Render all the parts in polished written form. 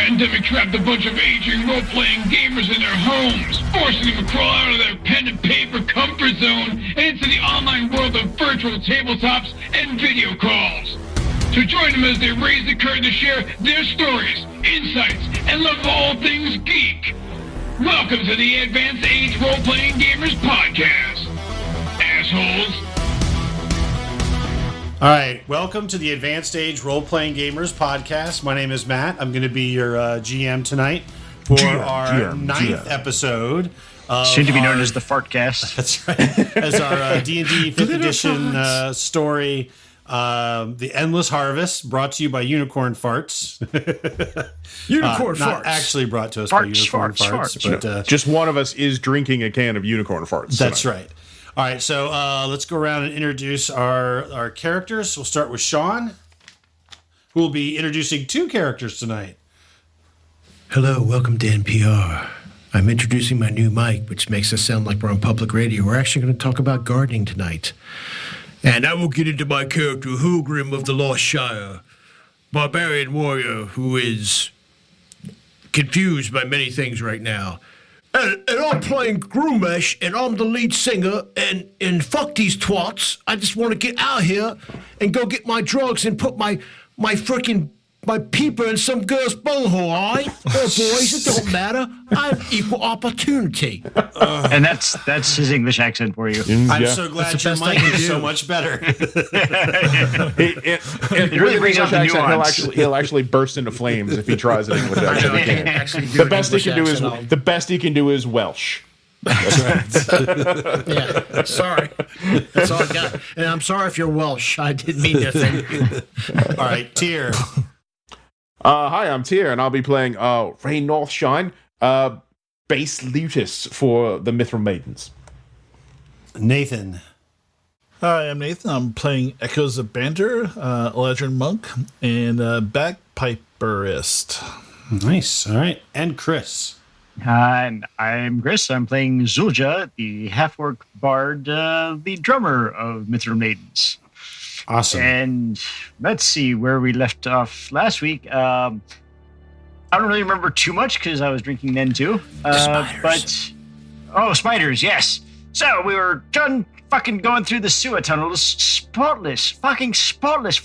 pandemic trapped a bunch of aging role-playing gamers in their homes, forcing them to crawl out of their pen and paper comfort zone and into the online world of virtual tabletops and video calls. So join them as they raise the curtain to share their stories, insights, and love of all things geek. Welcome to the Advanced Age Role-Playing Gamers Podcast, assholes. All right, welcome to the Advanced Age Role-Playing Gamers Podcast. My name is Matt. I'm going to be your GM tonight for our ninth episode. Soon to be known as the Fartcast. That's right. As our D&D 5th edition story, The Endless Harvest, brought to you by Unicorn Farts. Unicorn Farts. Not actually brought to us by Unicorn Farts. But, just one of us is drinking a can of Unicorn Farts. That's tonight. right. All right, so let's go around and introduce our characters. We'll start with Sean, who will be introducing two characters tonight. Hello, welcome to NPR. I'm introducing my new mic, which makes us sound like we're on public radio. We're actually going to talk about gardening tonight. And I will get into my character, Hulgrim of the Lost Shire, barbarian warrior who is confused by many things right now. And I'm playing Groomesh, and I'm the lead singer, and fuck these twats. I just want to get out here and go get my drugs and put my peeper in some girl's bunghole, all right? Or boys, it don't matter. I have equal opportunity. And that's his English accent for you. I'm so glad your mic is so much better. It really brings out the nuance. He'll actually burst into flames if he tries an English accent. The best he can do is Welsh. That's right. Yeah, sorry. That's all I got. And I'm sorry if you're Welsh. I didn't mean to offend you. All right, Tyr. Hi, I'm Tyr, and I'll be playing Rain Northshine, bass lutus for the Mithril Maidens. Nathan. Hi, I'm Nathan. I'm playing Echoes of Banter, Eladrin Monk, and Bagpiperist. Nice. All right. And Chris. And I'm Chris. I'm playing Zulja, the half-orc bard, the drummer of Mithril Maidens. Awesome. And let's see where we left off last week. I don't really remember too much because I was drinking then too. Spiders. Spiders, yes. So we were done fucking going through the sewer tunnels, spotless for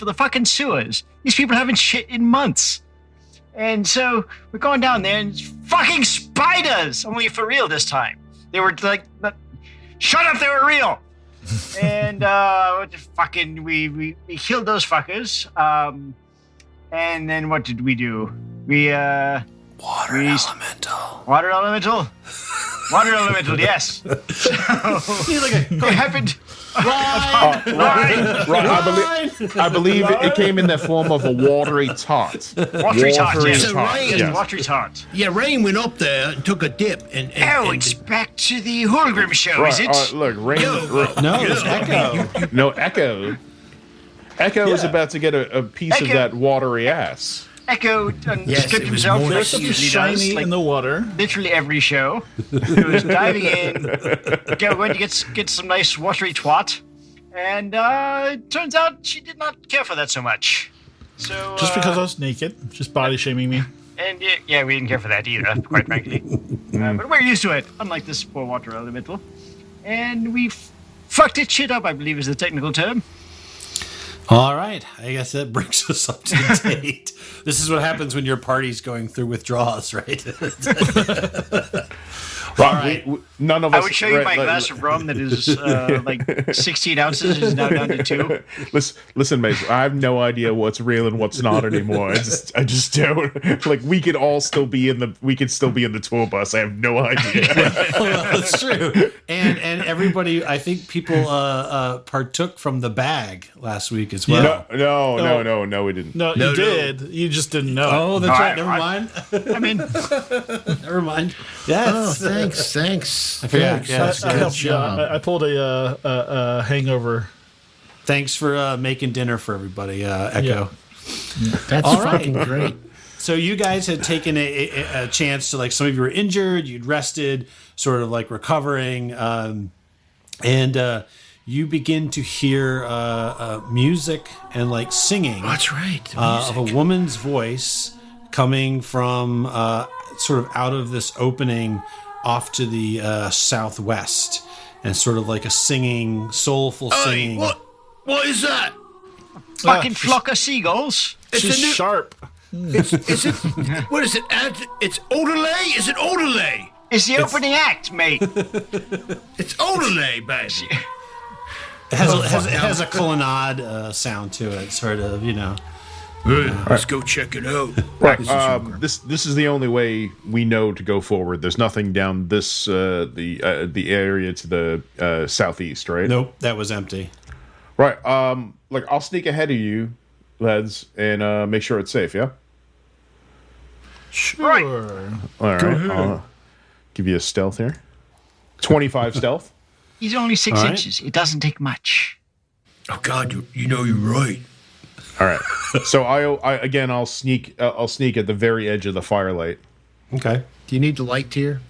the fucking sewers. These people haven't shit in months. And so we're going down there and it's fucking spiders, only for real this time. They were like, shut up, they were real. And we killed those fuckers. And then what did we do? Water elemental, yes. So it happened. Right. I believe it came in the form of a watery tart. Watery tart, yes. Rain. Watery tart. Yeah, Rain went up there and took a dip. And it's back to the Hulgrim show, is it? Look, Rain. No, it's Echo. No, Echo. Echo is about to get a piece of that watery ass. Echo stripped himself. There's something shiny in the water. Literally every show. He was diving in, going to get some nice watery twat, and it turns out she did not care for that so much. So Just because I was naked, just body shaming me. And yeah, we didn't care for that either, quite frankly. But we're used to it, unlike this poor water elemental. And we fucked it shit up, I believe is the technical term. All right. I guess that brings us up to date. This is what happens when your party's going through withdrawals, right? All right. None of us. I would show you my glass of rum that is like 16 ounces is now down to 2. Listen, mate. I have no idea what's real and what's not anymore. I just don't. Like we could still be in the tour bus. I have no idea. Well, that's true. And everybody, I think people partook from the bag last week as well. No, we didn't. No, you did. You just didn't know. Oh, that's right. Never mind. I mean, never mind. Yes. Oh, thanks. I forgot. Yeah, I helped you. I pulled a hangover. Thanks for making dinner for everybody, Echo. Yeah. That's All fucking right. great. So you guys had taken a chance to, like, some of you were injured, you'd rested, sort of like recovering, and you begin to hear music and like singing. That's right. Of a woman's voice coming from sort of out of this opening off to the southwest, and sort of like a singing, soulful singing. What is that? Fucking flock of seagulls. She's sharp. Is it? What is it? It's Odelay? Is it Odelay? It's the opening act, mate. It's Odelay, baby. It has a colonnade sound to it, sort of, you know. Let's go check it out. Right. This is the only way we know to go forward. There's nothing down this the area to the southeast, right? Nope, that was empty. Right. Like I'll sneak ahead of you, lads, and make sure it's safe. Yeah. Sure. Right. All right. I'll give you a stealth here. 25 stealth. He's only 6 All right. inches. It doesn't take much. Oh God, you know you're right. All right. So I'll sneak. I'll sneak at the very edge of the firelight. Okay. Do you need the light tier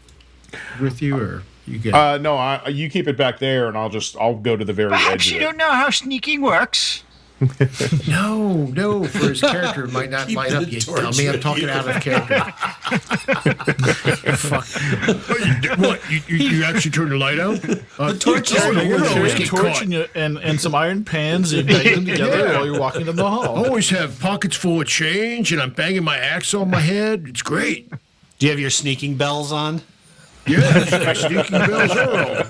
with you, or you get? No, you keep it back there, and I'll go to the very Perhaps edge. you of it. don't know how sneaking works. No. For his character, it might not Keep light up. the You torch dummy. I'm with talking you. out of character. Fuck. What? You actually turn the light out? The torch is you bigger. always Carry a get torch caught. and some iron pans and bang them together while you're walking down the I hall. always have pockets full of change, and I'm banging my axe on my head. It's great. Do you have your sneaking bells on? Yeah, sneaking bells Earl.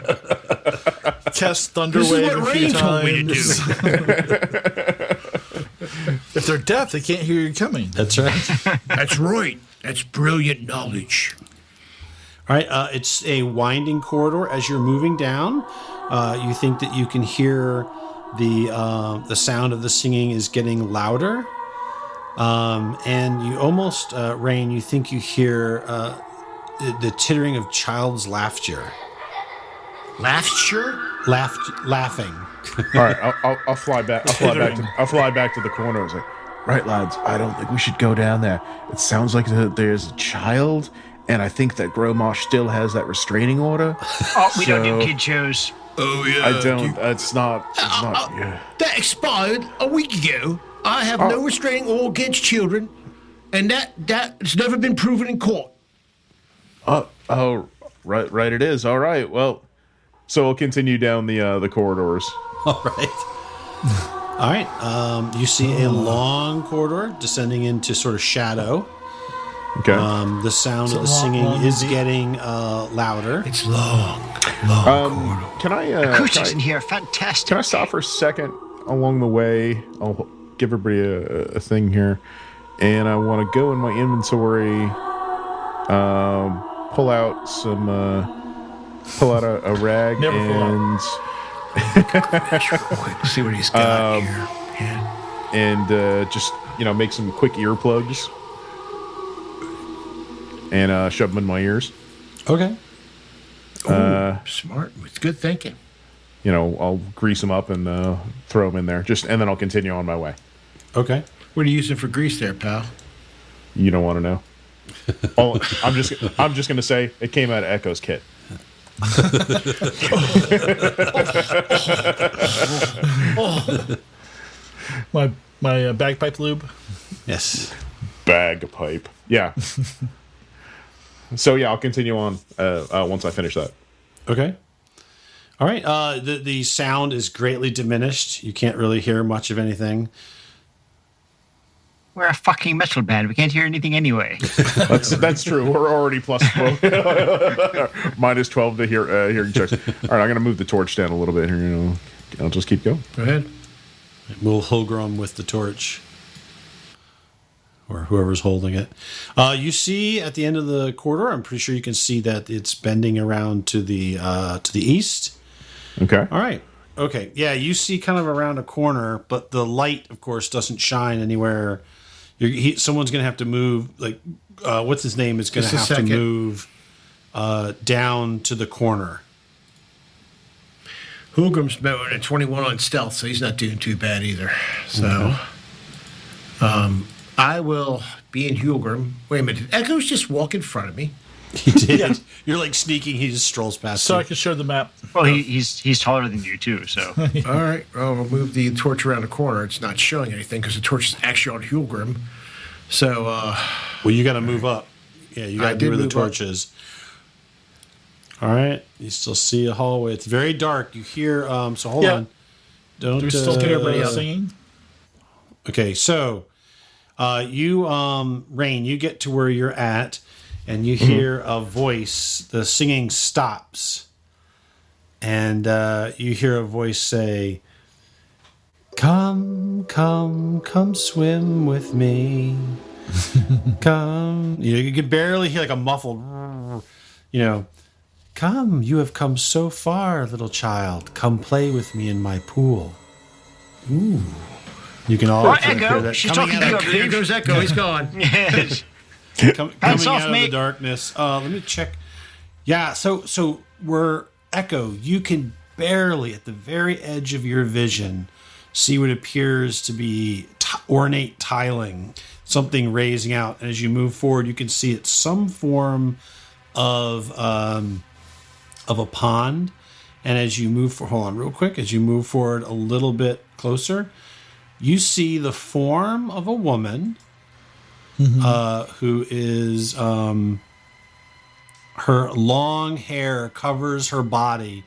Cast Thunder This is Wave what a few Rain told me to times. If they're deaf, they can't hear you coming. That's right. That's right. That's brilliant knowledge. All right, it's a winding corridor. As you're moving down, you think that you can hear the sound of the singing is getting louder, and you almost, Rain, you think you hear the tittering of child's laughter. Laughing. All right, I'll fly back. I'll fly back to the corner. I was like, right, lads. I don't think we should go down there. It sounds like there's a child, and I think that Gromosh still has that restraining order. Oh, we don't do kid shows. Oh yeah. I don't. It's not. Yeah. That expired a week ago. I have no restraining order against children, and that's never been proven in court. Oh, right. It is. All right. Well, so we'll continue down the corridors. All right. You see a long corridor descending into sort of shadow. Okay. The sound of the singing is getting louder. It's long corridor. Can I? Acoustics in here, fantastic. Can I stop for a second along the way? I'll give everybody a thing here, and I want to go in my inventory, pull out a rag, Never pull and Quick, see what he's got here. Yeah. and just make some quick earplugs and shove them in my ears. Okay. Smart. It's good thinking. I'll grease them up and throw them in there. And then I'll continue on my way. Okay. What are you using for grease there, pal? You don't want to know. I'm just gonna say it came out of Echo's kit. My bagpipe lube. Yes. Bagpipe. Yeah. So yeah, I'll continue on once I finish that. Okay. All right. The sound is greatly diminished. You can't really hear much of anything. We're a fucking metal band. We can't hear anything anyway. That's true. We're already plus 12. Minus 12 to hearing checks. All right, I'm gonna move the torch down a little bit here. I'll just keep going. Go ahead. We'll Holgrim with the torch, or whoever's holding it. You see at the end of the corridor, I'm pretty sure you can see that it's bending around to the east. Okay. All right. Okay. Yeah, you see kind of around a corner, but the light, of course, doesn't shine anywhere. Someone's going to have to move. Like, what's his name is going to have to move down to the corner. Hulgrim's about a 21 on stealth, so he's not doing too bad either. So, I will be in Hulgrim. Wait a minute. Did Echoes just walk in front of me? He did. Yeah. You're like sneaking. He just strolls past So you. I can show the map. Well, he's taller than you too, so. All right. Well, we'll move the torch around the corner. It's not showing anything because the torch is actually on Hulgrim. So, Well, you got to move up. Yeah, you got to be where the torch is. All right. You still see a hallway. It's very dark. You hear. So hold on. Don't. Do we still hear everybody singing? Okay, so you, Rain, you get to where you're at, and you hear a voice. The singing stops, and you hear a voice say, "Come, come, come swim with me. Come." You can barely hear like a muffled, "Come, you have come so far, little child. Come play with me in my pool." Ooh. You can all Echo. that She's talking to you. There goes Echo. He's gone. Yes. coming out of the darkness. Let me check. Yeah, so we're Echo. You can barely, at the very edge of your vision, see what appears to be ornate tiling, something raising out. And as you move forward, you can see it's some form of a pond. And as you move hold on real quick, as you move forward a little bit closer, you see the form of a woman who is her long hair covers her body,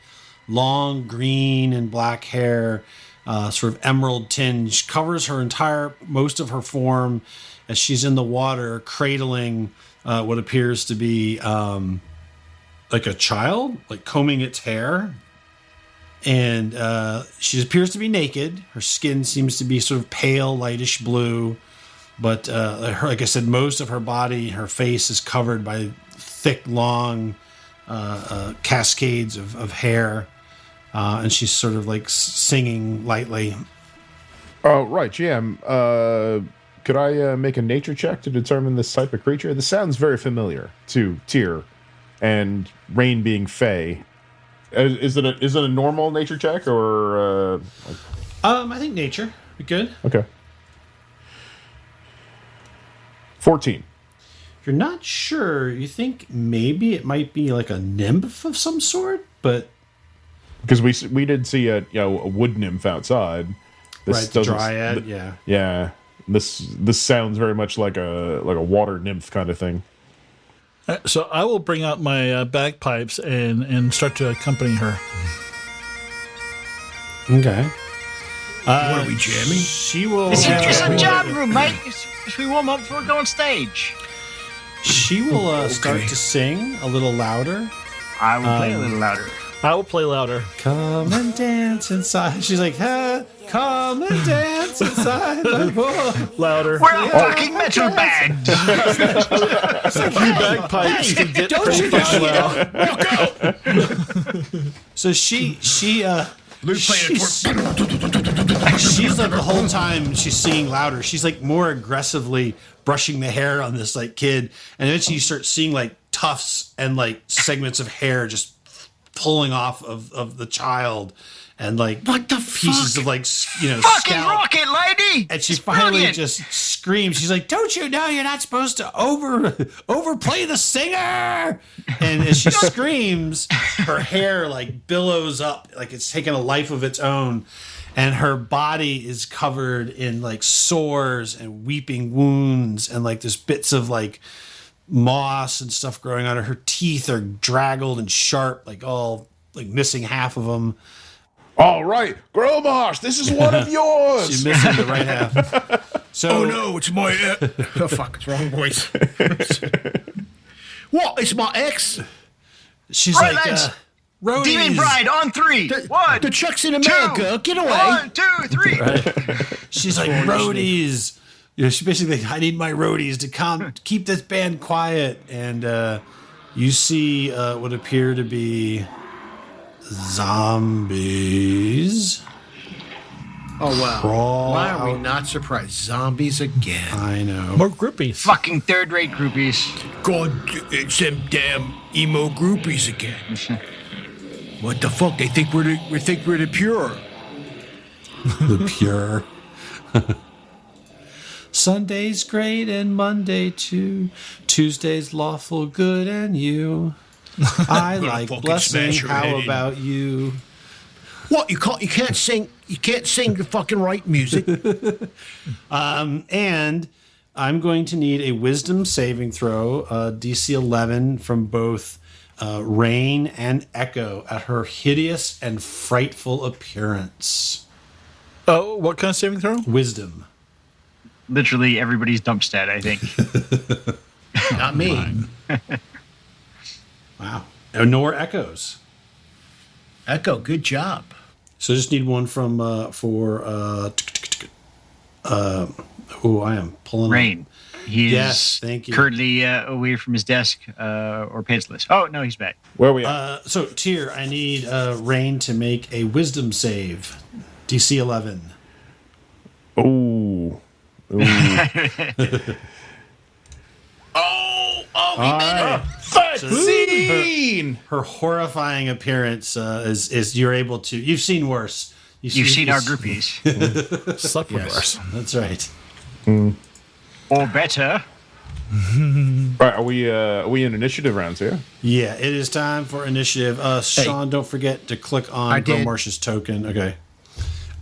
long green and black hair, sort of emerald tinge, covers her most of her form as she's in the water, cradling what appears to be like a child, like combing its hair. And she appears to be naked. Her skin seems to be sort of pale, lightish blue. But like I said, most of her body, her face is covered by thick, long cascades of hair. And she's sort of like singing lightly. Oh, right, GM. Could I make a nature check to determine this type of creature? This sounds very familiar to Tyr, and Rain being Fey. Is it a normal nature check or? I think nature be good. Okay. 14. If you're not sure, you think maybe it might be like a nymph of some sort, but because we did see a wood nymph outside. This the dryad, yeah. Yeah. This sounds very much like a water nymph kind of thing. So I will bring out my bagpipes and start to accompany her. Okay. What are we jamming? She will. It's just a jam room, mate. If we warm up before we go on stage. She will start to sing a little louder. I will play a little louder. I will play louder. Come and dance inside. She's like, come and dance inside my pool. Louder. We're a fucking metal band. Bagpipes can get pretty fucking loud. So she Luke playing she's like the whole time she's singing louder. She's like more aggressively brushing the hair on this like kid, and eventually you start seeing like tufts and like segments of hair just pulling off of the child, and like what the pieces fuck? of like Fucking scalp. rocket, lady! And she It's finally brilliant. just screams. She's like, "Don't you know you're not supposed to overplay the singer?" And as she screams, her hair like billows up, like it's taken a life of its own, and her body is covered in like sores and weeping wounds, and like there's bits of like moss and stuff growing on her. Her teeth are draggled and sharp, like all like missing half of them. All right, Gromarsh, this is one of yours. She's missing the right half. So, Oh no, it's my oh fuck, it's wrong voice. What? It's my ex? she's Right, like, lads. roadies. Demon Bride on 3. One. The Chuck's in America. Get away. 1, 2, 3. She's like, roadies. She basically like, I need my roadies to keep this band quiet. And you see what appear to be zombies. Oh wow. Crawl Why are we out. not surprised? Zombies again. I know. More groupies. Fucking third-rate groupies. God, it's them damn emo groupies again. What the fuck? They think we're the pure. The pure. Sunday's great and Monday too. Tuesday's lawful good and you. I like fucking blessing. smash your How head in. about you? What? You can't sing the fucking right music. And I'm going to need a wisdom saving throw, DC 11 from both Rain and Echo at her hideous and frightful appearance. Oh, what kind of saving throw? Wisdom. Literally everybody's dump stat, I think. Not me. Wow. Nor Echoes. Echo, good job. So just need one from I am pulling Rain. He is Yes, thank you. currently away from his desk or pencilless. Oh, no, he's back. Where are we at? So Tyr, I need Rain to make a wisdom save. DC 11. Ooh. All right. 13! Her horrifying appeirance is you're able to. You've seen worse. You've seen our groupies. Slept with us. That's right. Or better. Right, are we in initiative rounds here? Yeah, it is time for initiative. Sean, don't forget to click I on did. Marsh's token. Okay.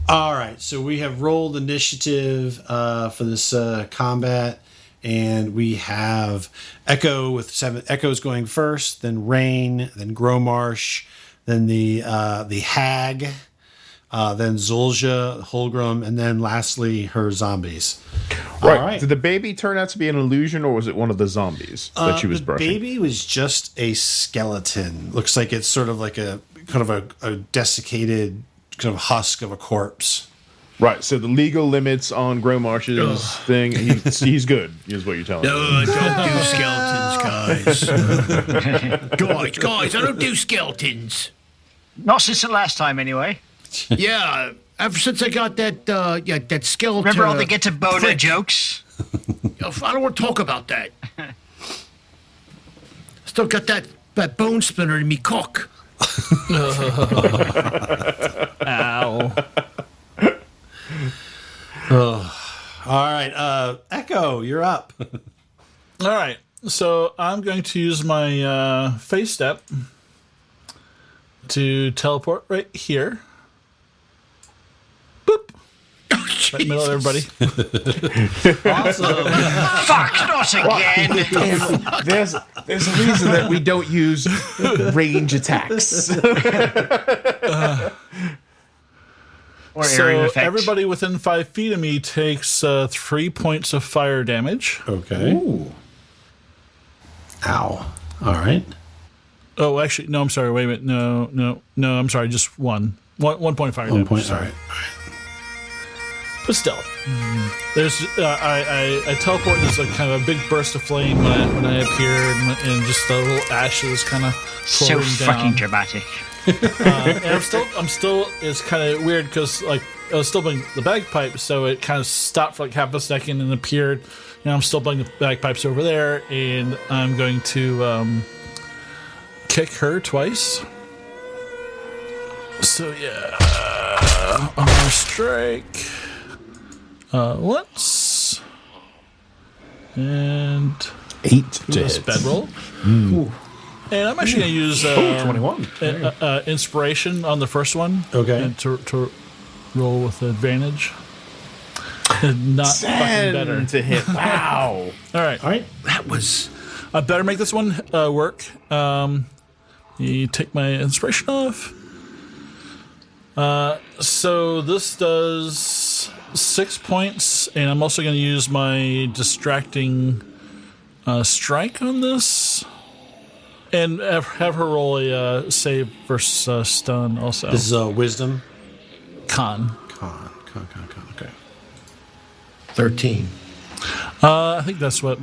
All right, so we have rolled initiative for this combat, and we have Echo with 7. Echo's going first, then Rain, then Gromarsh, then the Hag, then Zulja, Holgrim, and then lastly her zombies. Right. All right. Did the baby turn out to be an illusion, or was it one of the zombies that she was the brushing? baby was just a skeleton. Looks like it's sort of like a kind of a desiccated kind of husk of a corpse. Right, so the legal limits on Gromarsh's thing, he's good, is what you're telling me. No, I don't do skeletons, guys. guys, I don't do skeletons. Not since the last time, anyway. Yeah, ever since I got that that skeleton. Remember all the get to boner jokes? I don't want to talk about that. Still got that bone splinter in me cock. Ow. All right, Echo, you're up. All right. So I'm going to use my face step to teleport right here. Boop. Right in the middle of everybody. Fuck, not again. There's a reason that we don't use range attacks. Or area So effect. everybody within 5 feet of me takes 3 points of fire damage. Okay. Ooh. Ow. All right. Oh, actually, no, I'm sorry. Wait a minute. No, I'm sorry. Just one. 1 point of fire 1 damage. point. All Sorry. right. But still, there's I teleport and there's like kind of a big burst of flame when I appear, and just the little ashes kind of So floating fucking down. dramatic. And I'm still. It's kind of weird because like I was still playing the bagpipes, so it kind of stopped for like half a second and appeared. And I'm still playing the bagpipes over there, and I'm going to kick her twice. So yeah, armor strike once, and 8 to this hit. bed roll. And I'm actually going to use 21. inspiration on the first one. Okay. And to roll with advantage. Not fucking better. 10 to hit. Wow. All right. All right. That was I better make this one work. You take my inspiration off. So this does 6 points, and I'm also going to use my distracting strike on this. And have her roll a save versus stun also. This is wisdom. Con. Con. Okay. 13. I think that's what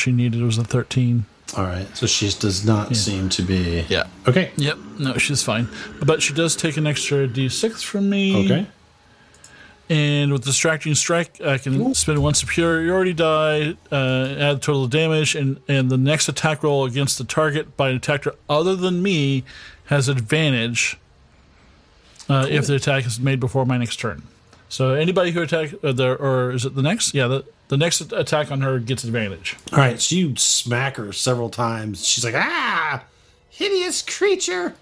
she needed was a 13. All right. So she does not seem to be. Yeah. Okay. Yep. No, she's fine. But she does take an extra d6 from me. Okay. And with distracting strike, I can spend one superiority die, add total damage, and the next attack roll against the target by an attacker other than me has advantage if the attack is made before my next turn. So anybody who attack, or is it the next? Yeah, the next attack on her gets advantage. All right. So you smack her several times. She's like, hideous creature.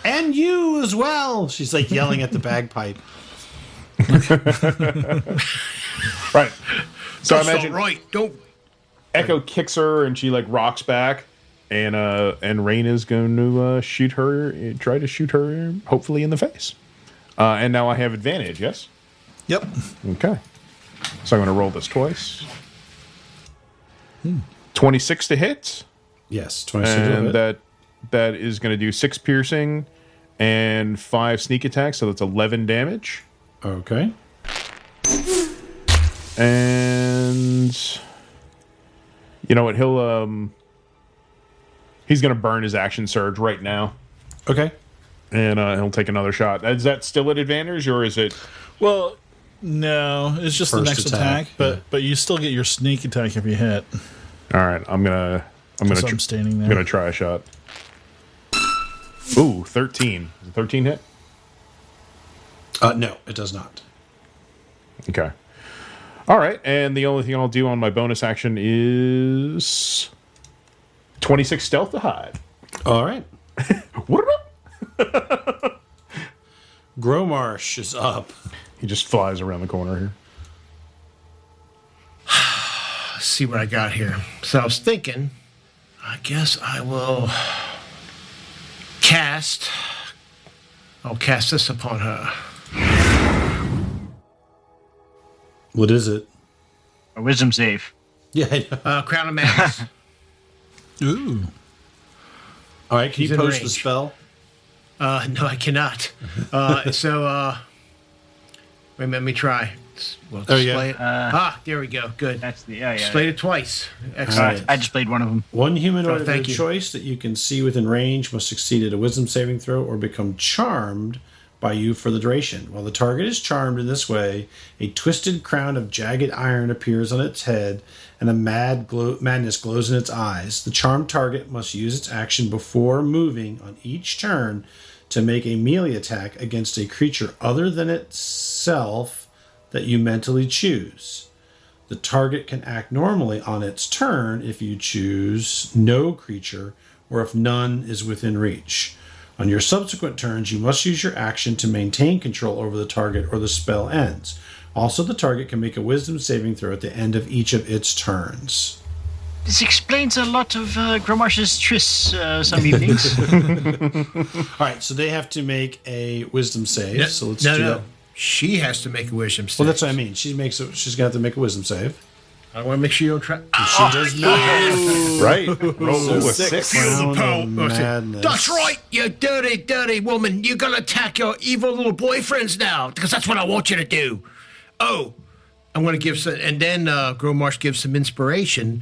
And you as well. She's like yelling at the bagpipe. Right. So I That's imagine not right. Don't. Echo kicks her and she like rocks back, and Raina's going to shoot her, try to shoot her, hopefully in the face. And now I have advantage. Yes. Yep. Okay. So I'm going to roll this twice. 26 to hit, Yes. 26. and that is going to do 6 piercing and 5 sneak attacks. So that's 11 damage. Okay. And you know what? He's going to burn his action surge right now, Okay. and he'll take another shot. Is that still at advantage, or is it? Well, no, it's just the First next attack, attack, but you still get your sneak attack if you hit. All right, I'm So I'm standing there. gonna try a shot. Ooh, 13. Is it 13 hit? No, it does not. Okay. All right, and the only thing I'll do on my bonus action is 26 stealth to hide. All right. What? Gromarsh is up. He just flies around the corner here. Let's see what I got here. So I was thinking, I guess I will cast. I'll cast this upon her. What is it? A wisdom save. Yeah. Crown of Madness. Ooh. All right. Can He's you in post the range. spell? No, I cannot. Wait, let me try. We'll Oh, yeah. display it. There we go. Good. That's the yeah. Displayed it twice. Excellent. I just played one of them. One humanoid Oh, of thank your you. choice that you can see within range must succeed at a wisdom saving throw or become charmed by you for the duration. While the target is charmed in this way, a twisted crown of jagged iron appears on its head and a madness glows in its eyes. The charmed target must use its action before moving on each turn to make a melee attack against a creature other than itself that you mentally choose. The target can act normally on its turn if you choose no creature or if none is within reach. On your subsequent turns, you must use your action to maintain control over the target or the spell ends. Also, the target can make a wisdom saving throw at the end of each of its turns. This explains a lot of Gromarsh's trysts some evenings. All right, so they have to make a wisdom save. So let's no, do no. that. She has to make a wisdom save. Well, that's what I mean. She's going to have to make a wisdom save. I want to make sure you don't try. She does not. Right. Roll a 6. Crown of Oh, madness. that's right, you dirty, dirty woman. You're going to attack your evil little boyfriends now, because that's what I want you to do. Oh, I'm going to give some, and then Gromarsh gives some inspiration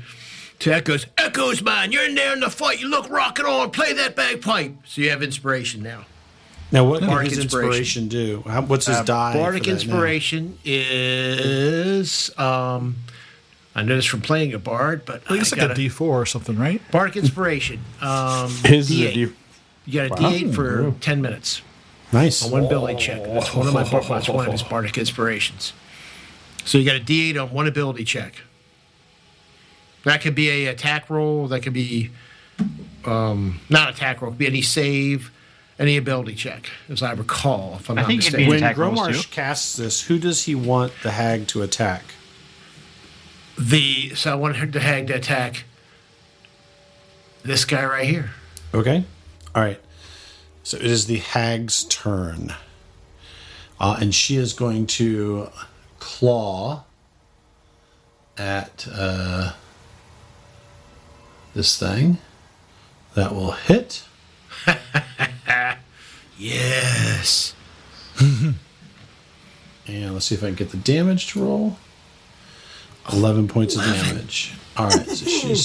to Echoes. Echoes, man, you're in there in the fight. You look rocking on. Play that bagpipe. So you have inspiration now. Now, what can Bardic his inspiration. inspiration do? What's his die? Bardic for that now? inspiration is, I know this from playing a bard, but I think it's like a D4 or something, right? Bardic inspiration. His is a D8. D- You got a D8 for 10 minutes. Nice. On one ability check. That's one of that's one of his bardic inspirations. So you got a D8 on one ability check. That could be a attack roll. That could be not attack roll. It could be any save, any ability check, as I recall, if I'm not think it'd be mistaken. When attack rolls, Gromarsh too. casts this, who does he want the hag to attack? So I want her to hag to attack this guy right here. Okay. All right. So it is the hag's turn. And she is going to claw at this thing. That will hit. Yes. And let's see if I can get the damage to roll. 11 points of damage. All right. So she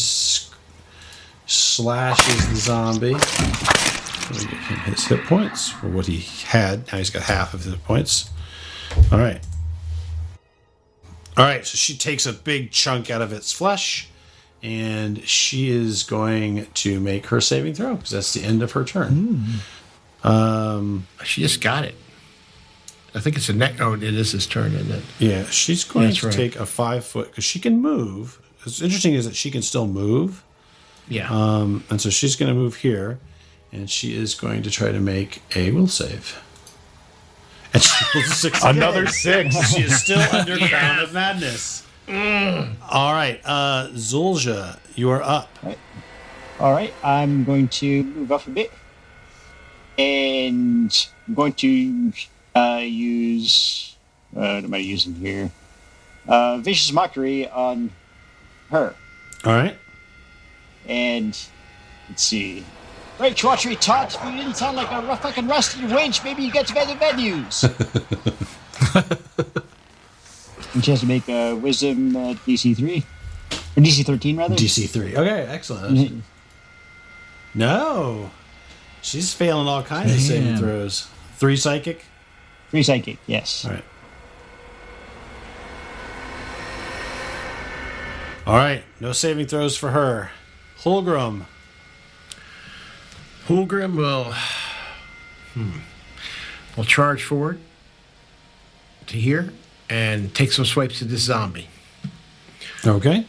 slashes the zombie. Let me get him his hit points for what he had. Now he's got half of his hit points. All right. All right. So she takes a big chunk out of its flesh, and she is going to make her saving throw because that's the end of her turn. She just got it. I think it's a neck. Oh, it is his turn, isn't it? Yeah, she's going That's to right. take a 5 foot because she can move. What's interesting is that she can still move. Yeah. And so she's going to move here, and she is going to try to make a will save. And she 6 Another again. 6. She is still under Crown of Madness. All right, Zulja, you are up. All right, I'm going to move up a bit, and I'm going to use what am I using here? Vicious Mockery on her. All right. And let's see. Right, Chauchery Tot, if you didn't sound like a fucking rusty wench, maybe you get to better venues. And she has to make a Wisdom DC 3. Or DC 13, rather. DC 3. Okay, excellent. No. She's failing all kinds of saving throws. 3 psychic? 3 psychic, yes. All right. All right, no saving throws for her. Holgrim. Holgrim will charge forward to here and take some swipes at this zombie Okay.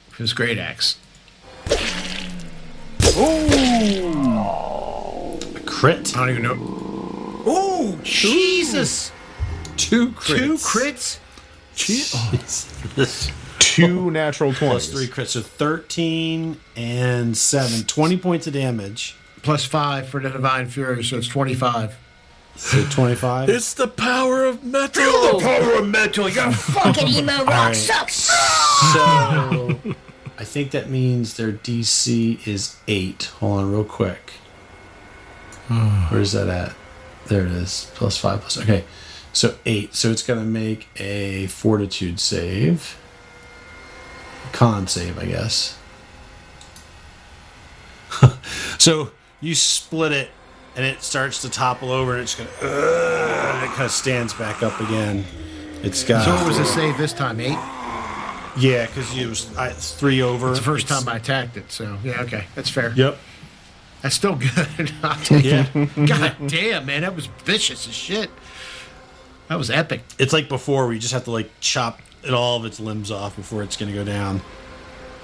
with his great axe. A crit. I don't even know. Oh, Jesus! 2 crits. 2 crits? Jesus. 2 natural 20s. Plus 3 crits, so 13 and 7. 20 points of damage. Plus 5 for the Divine Fury, so it's 25. So 25. It's the power of metal. The power of metal, you fucking emo rock sucks! So I think that means their DC is 8. Hold on real quick. Where's that at? There it is. Plus 5 plus. Okay. So 8. So it's going to make a fortitude save. Con save, I guess. So you split it and it starts to topple over and it's going to. And it kind of stands back up again. It's got. So what was the save this time? 8? Yeah, because it was 3 over. It's the first time I attacked it, so yeah, okay, that's fair. Yep. That's still good. I'll take Yeah. it. God damn, man, that was vicious as shit. That was epic. It's like before where you just have to like chop all of its limbs off before it's going to go down.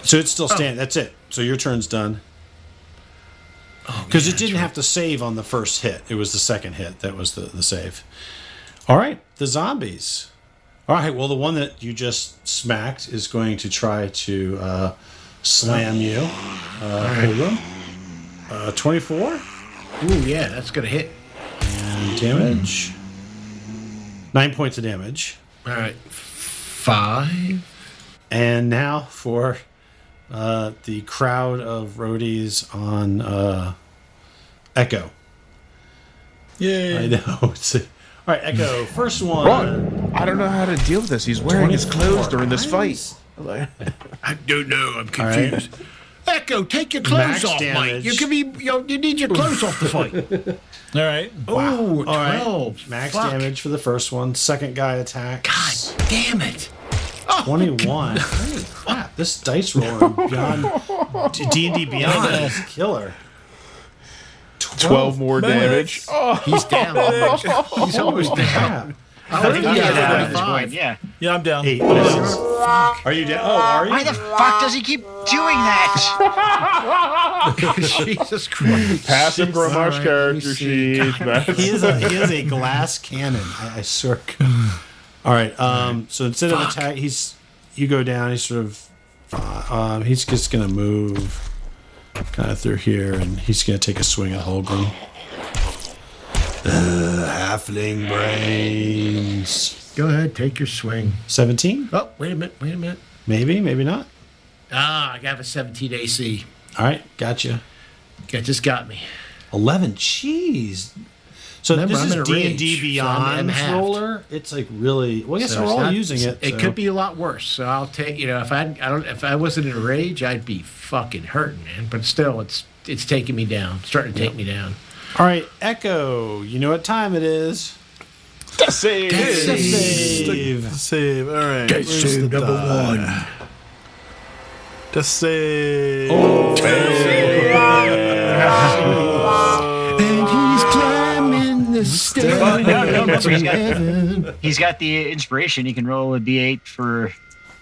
So it's still standing. That's it. So your turn's done. Because it didn't have to save on the first hit. It was the second hit that was the save. All right, the zombies. All right, well, the one that you just smacked is going to try to slam you. Hold on. 24. Ooh, yeah, that's gonna hit. And damage. 9 points of damage. All right, 5. And now for the crowd of roadies on Echo. Yay. I know. All right, Echo. First one. Run! I don't know how to deal with this. He's wearing his clothes during this fight. I don't know. I'm right. confused. Echo, take your clothes Max off, damage. Mike. You can be. You need your clothes off the fight. All right. Oh, 12. All right. Max Fuck. damage for the first one. Second guy attacks. God damn it. 21. Holy crap. This dice roller beyond D&D Beyond is killer. 12 more damage. Oh, He's down. He's almost down. I think I'm he down had at this 25. point, yeah. Yeah, I'm down. 8 misses. Are you down? Oh, are you? Why the fuck does he keep doing that? Jesus Christ. pass him Gromar's All right, let me character see. sheet. He is a glass cannon. I swear. All right. So instead of attack, you go down. He's sort of he's just gonna move kind of through here, and he's gonna take a swing at Holgrim. Halfling brains. Go ahead, take your swing. 17? Oh, wait a minute. Maybe, maybe not. I got a 17 AC. All right, gotcha. That just got me. 11. Jeez. So Remember, this I'm in is a D&D rage, so I'm Beyond halved. roller. It's like really. Well, I guess So we're it's all not- using it. It so. could be a lot worse. So I'll take. If I wasn't in a rage, I'd be fucking hurting, man. But still, it's taking me down. It's starting to take me down. All right, Echo. You know what time it is? Death save. Save. Save. All right. Death Where's save the number die? 1. Death save. And he's climbing the stairs. No, to heaven. He's got the inspiration. He can roll a D8 for.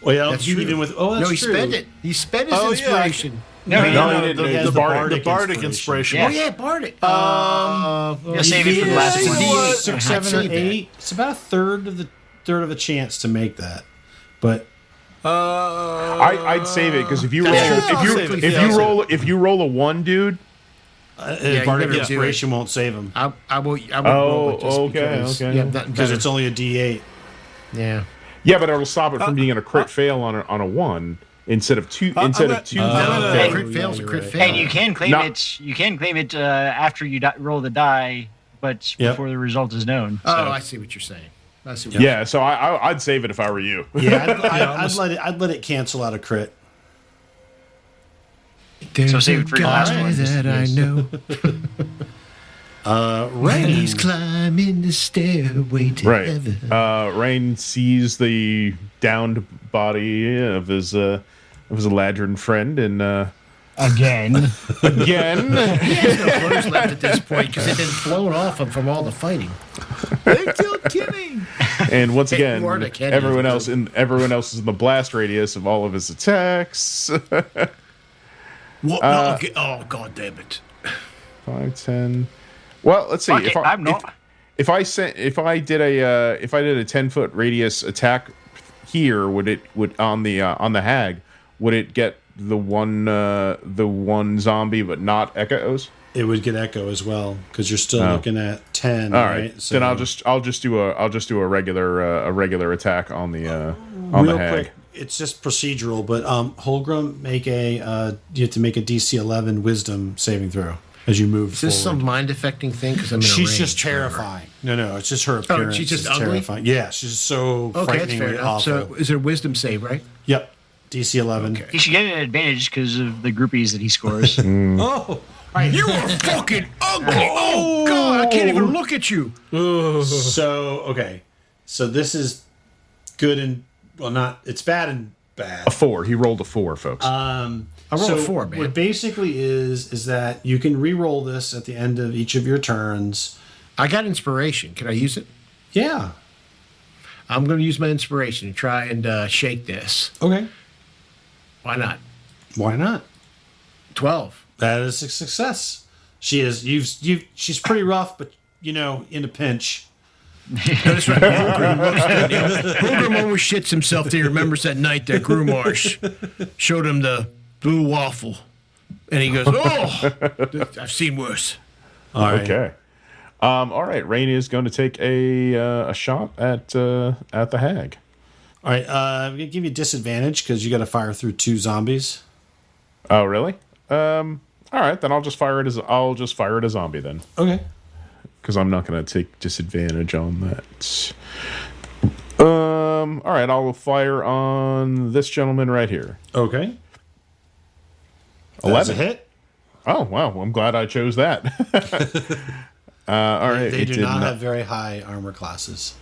Well, yeah, That's even true. with. Oh, that's No, he true. spent it. He spent his Oh, yeah. inspiration. No, he didn't. he has The bardic. The bardic inspiration. Yeah. Oh yeah, Bardic. You'll save it for the last you know what? one. 6, I'd 7, or save that. 8. It's about a third of a chance to make that. But I'd save it because if you roll, That's true. if you roll a 1, dude. you bardic gotta do inspiration won't save him I will roll Oh, it just okay, because, okay. Yeah, that, because it's only a D8. yeah. Yeah, but it'll stop it from being a crit fail on a 1 instead of 2. Instead of 2. No, Hey, crit fail's a crit fail. And you can claim No. it. You can claim it after you roll the die, but Yep. before the result is known. Oh, So. I see what you're saying. I see. What Yeah, so I'd save it if I were you. Yeah, I'd let it cancel out a crit. There's So save it for your last one. that I know. He's climbing the stairway to Right. heaven. Rain sees the downed body of his Eladrin friend, and Again. again, He has no clothes left at this point because they've been blown off him from all the fighting. They killed Kimmy. and once again, More to Kenny. everyone else is in the blast radius of all of his attacks. What? No, okay. Oh, God damn it. 5, 10. Well, let's see. Okay, I'm not. If I did a 10-foot radius attack here, would on the hag, would it get the one zombie but not echoes? It would get echo as well because you're still looking at 10. All right. So Then I'll just do a regular attack on the real the hag. quick. It's just procedural, but Holgram you have to make a DC 11 Wisdom saving throw as you move Is this forward. some mind affecting thing? Because I'm in a She's range, just whatever. terrifying. No, it's just her appearance. she's just is ugly? terrifying. Yeah, she's so Okay, that's fair frighteningly enough. awful. So is it a wisdom save, right? Yep, DC 11. Okay. He should get an advantage because of the groupies that he scores. Oh, You are fucking ugly. Oh, God. I can't even look at you. so this is good and not. It's bad and bad. A 4. He rolled a 4, folks. I rolled a 4, man. What basically is that you can re-roll this at the end of each of your turns. I got inspiration. Can I use it? Yeah. I'm going to use my inspiration to try and shake this. Okay. Why not? Why not? 12. That is a success. She is. She's pretty rough, but in a pinch. That's right. Holgram always shits himself till he remembers that night that Grumarsh showed him the blue waffle. And he goes, oh, I've seen worse. All right. Okay. All right. Rain is going to take a shot at the hag. All right. I'm gonna give you disadvantage because you got to fire through 2 zombies. Oh, really? All right. Then I'll just fire it as a zombie then, Okay. because I'm not going to take disadvantage on that. All right. I'll fire on this gentleman right here. Okay. 11. That's a hit. Oh wow! Well, I'm glad I chose that. All right. They it do did not have very high armor classes.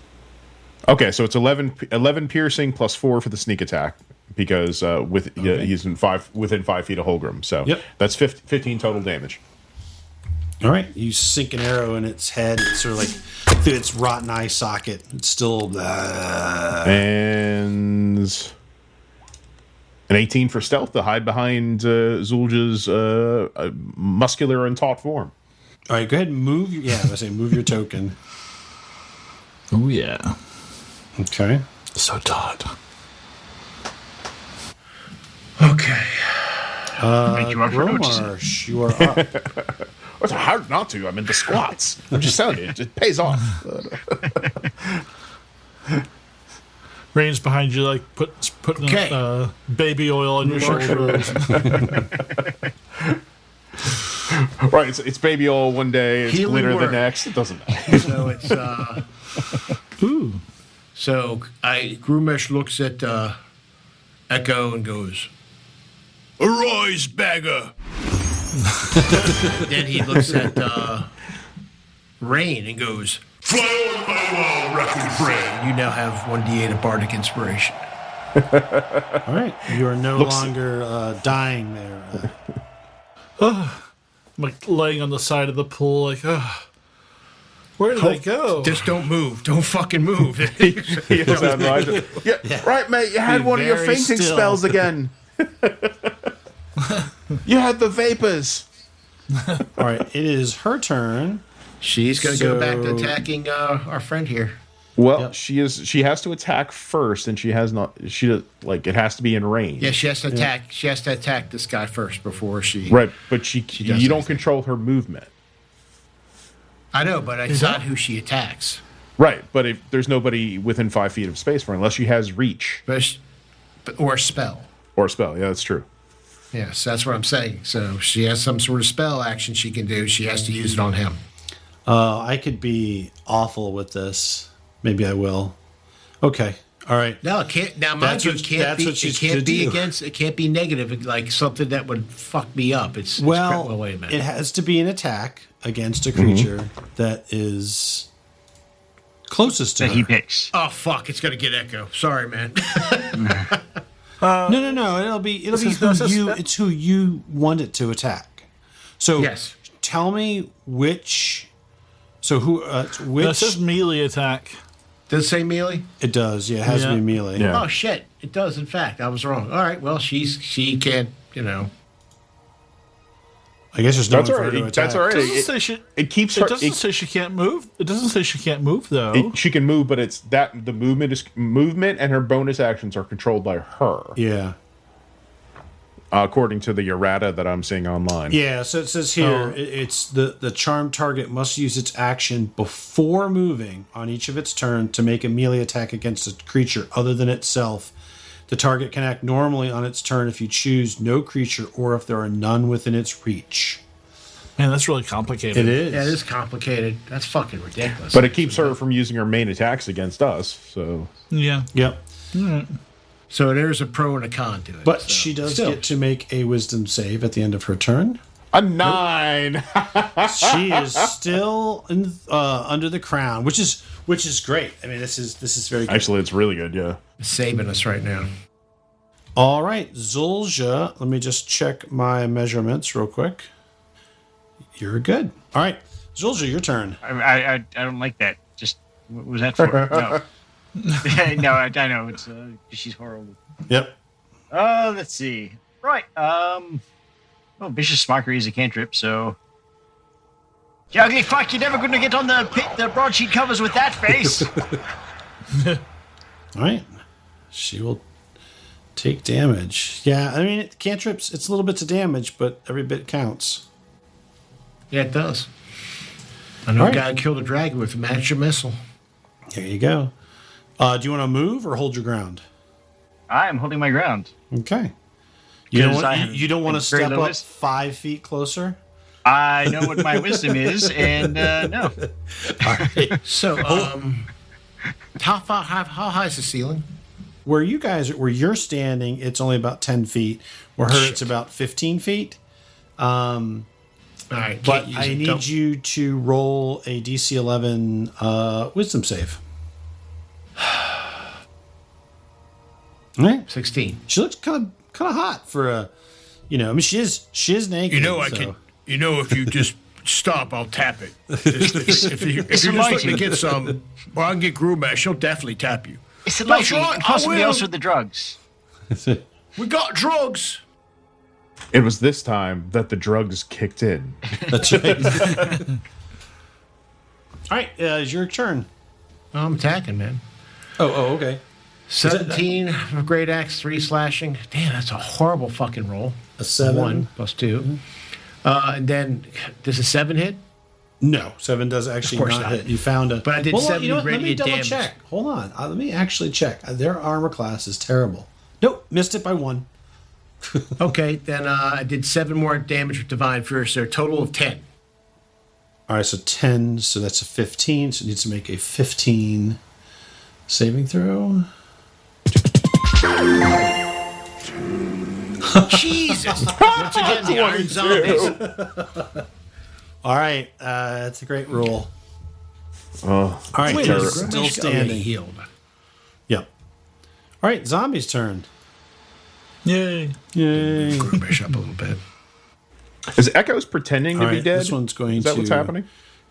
Okay, so it's 11 piercing plus 4 for the sneak attack because he's within 5 feet of Holgram. So Yep. that's 15 total damage. All right. You sink an arrow in its head. It's sort of like through its rotten eye socket. It's still. And an 18 for stealth to hide behind Zulja's muscular and taut form. All right. Go ahead and move. Move your token. Oh yeah, Okay. so taut. Okay. Thank you all for noticing. Gromarsh, you are up. It's hard not to. I'm in the squats. I'm just telling you, it pays off. Rain's behind you, like putting Okay. baby oil on your shoulders. Right, it's baby oil one day, it's Healing glitter the word. next. It doesn't matter. So it's Ooh, so Grumesh looks at Echo and goes, "Arise, bagger." Then he looks at Rain and goes, "Fly on my wall, wrecking friend." You now have 1d8 of bardic inspiration. All right. You are no longer dying there. I'm like laying on the side of the pool, like, where did they go? Just don't move. Don't fucking move. He yells out in the eyes, yeah, right, mate. You had Be one of your very fainting still. spells again. You had the vapors. All right, it is her turn. She's going to go back to attacking our friend here. Well, Yep. she has to attack first, and it has to be in range. Yeah, she has to attack. She has to attack this guy first before she. Right, but you does don't anything. control her movement. I know, but it's not who she attacks. Right, but if there's nobody within 5 feet of space for her, unless she has reach Or spell. or spell. Yeah, that's true. Yes, that's what I'm saying. So she has some sort of spell action she can do. She has to use it on him. I could be awful with this. Maybe I will. Okay. All right. No, it can't. Now, mind you, it can't be. she's It can't gonna be do. against. It can't be negative, like something that would fuck me up. It's Well, wait a minute. it has to be an attack against a creature that is closest to That her. he picks. Oh fuck! It's gonna get echo. Sorry, man. No. It'll be it's who you want it to attack. So Yes. tell me which. So who? Which? That says melee attack. Does it say melee? It does. Yeah, it has to Yeah. be melee. Yeah. Oh shit! It does. In fact, I was wrong. All right. Well, she can't. You know. I guess there's no That's one all for her to right. attack. That's all right. It doesn't say she. It keeps It her. doesn't say she can't move. It doesn't say she can't move though. She can move, but it's that the movement and her bonus actions are controlled by her, Yeah. according to the errata that I'm seeing online. Yeah, so it says here it's the charmed target must use its action before moving on each of its turn to make a melee attack against a creature other than itself. The target can act normally on its turn if you choose no creature or if there are none within its reach. Man, that's really complicated. It is. Yeah, it is complicated. That's fucking ridiculous. But it keeps her from using her main attacks against us. So Yeah. Yep. So there's a pro and a con to it. But so. she does Still. get to make a wisdom save at the end of her turn. a 9. She is still under the crown, which is great. I mean, this is very good. Actually, it's really good. Yeah. saving us right now. All right, Zulja, let me just check my measurements real quick. You're good. All right, Zulja, your turn. I don't like that. Just what was that for? No. No, I know it's she's horrible. Yep. Let's see. Right. Vicious Mockery is a cantrip, so. You ugly fuck! You're never going to get on the broadsheet covers with that face. All right. She will take damage. Yeah, I mean, cantrips, it's little bits of damage, but every bit counts. Yeah, it does. I know All a right. guy killed a dragon with a magic missile. There you go. Do you want to move or hold your ground? I'm holding my ground. Okay. You don't 'Cause I want, have you don't want to very step low up wisdom. 5 feet closer? I know what my wisdom is, and no. So, how high is the ceiling? Where you're standing, it's only about 10 feet. Where her, it's about 15 feet. All right, But can't use I it. need Don't- you to roll a DC 11 wisdom save. All right. 16. She looks kind of hot for a, I mean, she is naked. You know, I so- can. You know, if you just stop, I'll tap it. If you're just letting enlightening. me get some, or I can get Groomash, she'll definitely tap you. It's That's enlightening. right, And I possibly will. also the drugs. We got drugs. It was this time that the drugs kicked in. That's right. All right, it's your turn. I'm attacking, man. Oh, okay. 17 great axe, 3 slashing. Damn, that's a horrible fucking roll. A 7. 1 plus 2. And then does a 7 hit? No, 7 does actually Of course not not. hit. You found a. But I did Hold on, 70 you know what? Let me radiant double damage. check. Hold on. Let me actually check. Their armor class is terrible. Nope, missed it by 1. Okay, then I did 7 more damage with Divine Fury, so a total of 10. All right, so 10. So that's a 15. So it needs to make a 15 saving throw. Jesus! Once again, the Iron Zombies. All right, that's a great roll. Oh, All right, Wait, they're is still Groomash standing. healed? Yep. All right, zombies' turn. Yay. Yay. Groomash up a little bit. is Echo's pretending All to be right, dead? this one's going Is that to what's happening?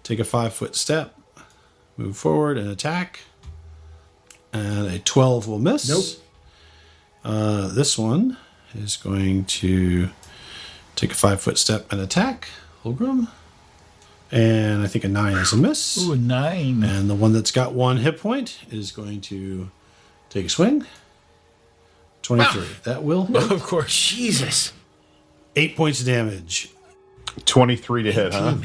take a 5-foot step, move forward and attack. And a 12 will miss. Nope. This one is going to Take a 5-foot step and attack. Holgrim. And I think a 9 is a miss. Ooh, a 9. And the one that's got 1 hit point is going to take a swing. 23. That will hit. Of course. Jesus. 8 points of damage. 23 to hit, huh?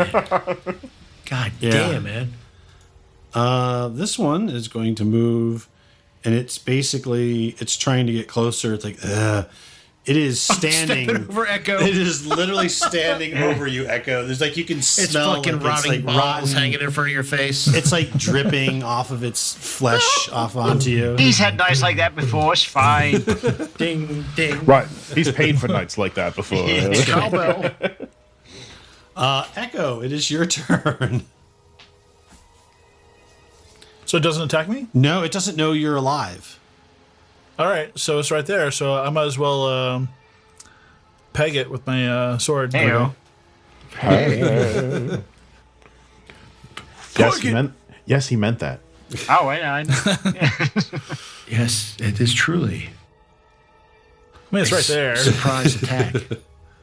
God Yeah. damn, man. This one is going to move, and it's trying to get closer. It's like, it is standing Stepping over Echo. It is literally standing over you, Echo. There's like you can It's smell fucking like, rotting it's like balls rotten. hanging in front of your face. It's like dripping off of its flesh off onto you. He's had nights like that before. It's fine. Ding, ding. Right. He's paid for nights like that before. Cowbell. Echo, it is your turn. So it doesn't attack me? No, it doesn't know you're alive. All right, so it's right there. So I might as well peg it with my sword. Heyo. Yes, he meant that. Oh, I know. Yes, it is truly. I mean, it's right there. Surprise attack.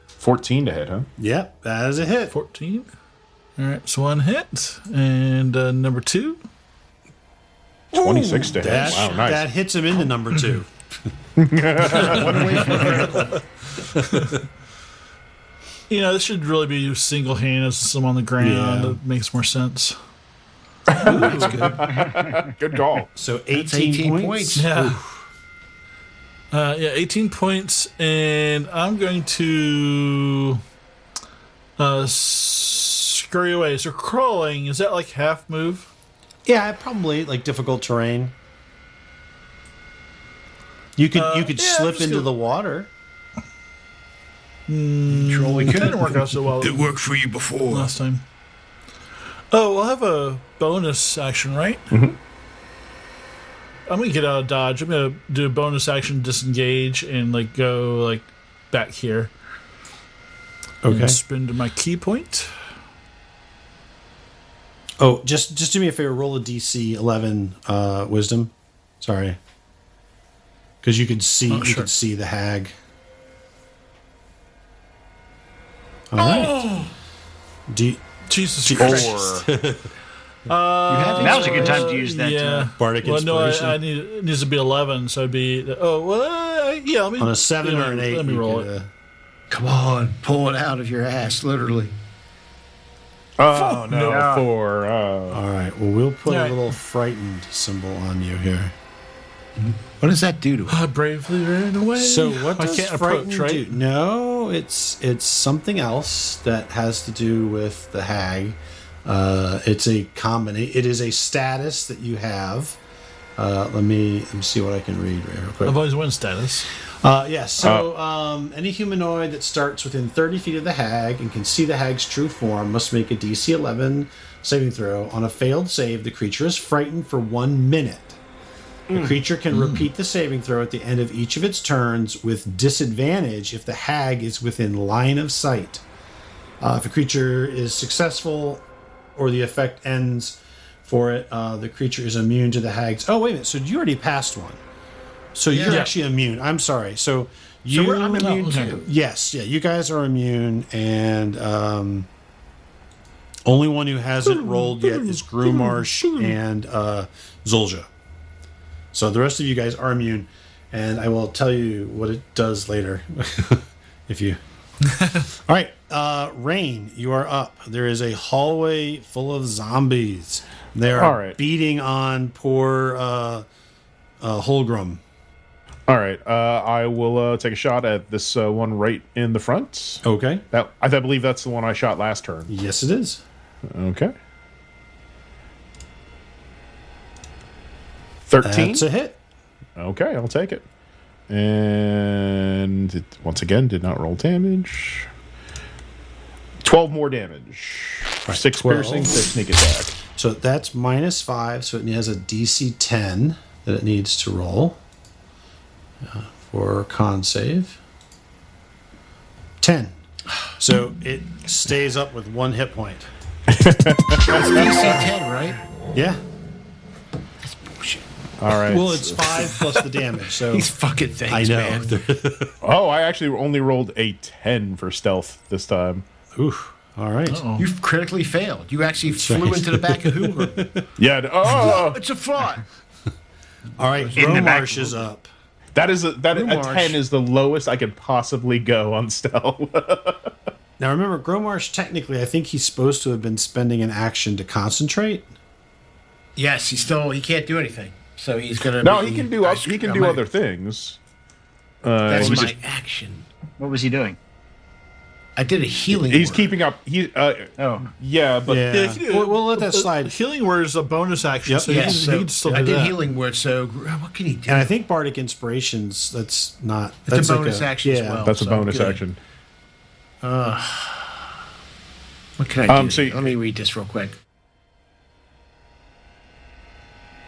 14 to hit, huh? Yep, that is a hit. 14. All right, so 1 hit. And number 2. 26 to hit. That, Wow, nice. that hits him into number 2. You know, this should really be single-handed since I'm on the ground. Yeah. It makes more sense. That's good. Good call. So That's 18 points. Yeah. 18 points, and I'm going to scurry away. So crawling, is that like half move? Yeah, probably like difficult terrain. You could Yeah, slip just into go- the water. Surely It didn't work out so well It worked for you before. last time. Oh, we'll have a bonus action, right? Mhm. I'm gonna get out of dodge. I'm gonna do a bonus action, disengage, and like go like back here. Okay. And spend my key point. Oh, just do me a favor. Roll a DC 11 wisdom. Sorry, because you could see you sure. could see the hag. All right. Jesus Christ. That was a good time to use that. Yeah. Bardic Well, no, inspiration. I need it needs to be 11, so it'd be. Yeah. Let me, On a 7 or an 8, Let me you roll could, it. Come on, pull it out of your ass, literally. Oh, no. no. 4. all right. Well, we'll put All a right. little frightened symbol on you here. What does that do to it? I bravely ran away. So what I does can't frightened approach, right? do? No, it's something else that has to do with the hag. It's a combination. It is a status that you have. Let me see what I can read real quick. I've always won status. Yes. So any humanoid that starts within 30 feet of the hag and can see the hag's true form must make a DC 11 saving throw. On a failed save, the creature is frightened for 1 minute. The creature can repeat the saving throw at the end of each of its turns with disadvantage if the hag is within line of sight. If a creature is successful or the effect ends for it, the creature is immune to the hag's... Oh, wait a minute. So you already passed one. So you're Yeah. actually immune. I'm sorry. So you... I'm immune okay. too. Yes, yeah, you guys are immune, and only one who hasn't rolled yet is Grumarsh and Zulja. So the rest of you guys are immune, and I will tell you what it does later. If you... All right, Rain, you are up. There is a hallway full of zombies. They are All right. beating on poor Holgrim. All right. I will take a shot at this one right in the front. Okay. I believe that's the one I shot last turn. Yes, it is. Okay. 13. That's a hit. Okay, I'll take it. And it, once again, did not roll damage. 12 more damage. 6 12. piercing, 6 sneak attack. So that's -5, so it has a DC 10 that it needs to roll for con save. 10. So it stays up with 1 hit point. It's DC 10, right? Yeah. All right. Well, it's 5 plus the damage. So These fucking things, I know. man. Oh, I actually only rolled a 10 for stealth this time. Oof. All right. You've critically failed. You actually flew into the back of Hoover. Yeah. Oh, It's a fraud. All right. In the back. Gromarsh is up. that is a Gromarsh. 10 is the lowest I could possibly go on stealth. Now remember, Gromarsh, technically, I think he's supposed to have been spending an action to concentrate. Yes, he can't do anything. So he's gonna. No, be- he can do I- he can I'm do gonna- other things. That's was my it? action. What was he doing? I did a healing. He's word. keeping up. Oh, Yeah, but Yeah. We'll let that slide. Healing word is a bonus action, Yep. so Yes, he can still I do did that. healing word. So what can he do? And I think Bardic Inspirations, that's not... It's that's a like bonus action as well. that's a so bonus good. action. What can I do? So- Let me read this real quick.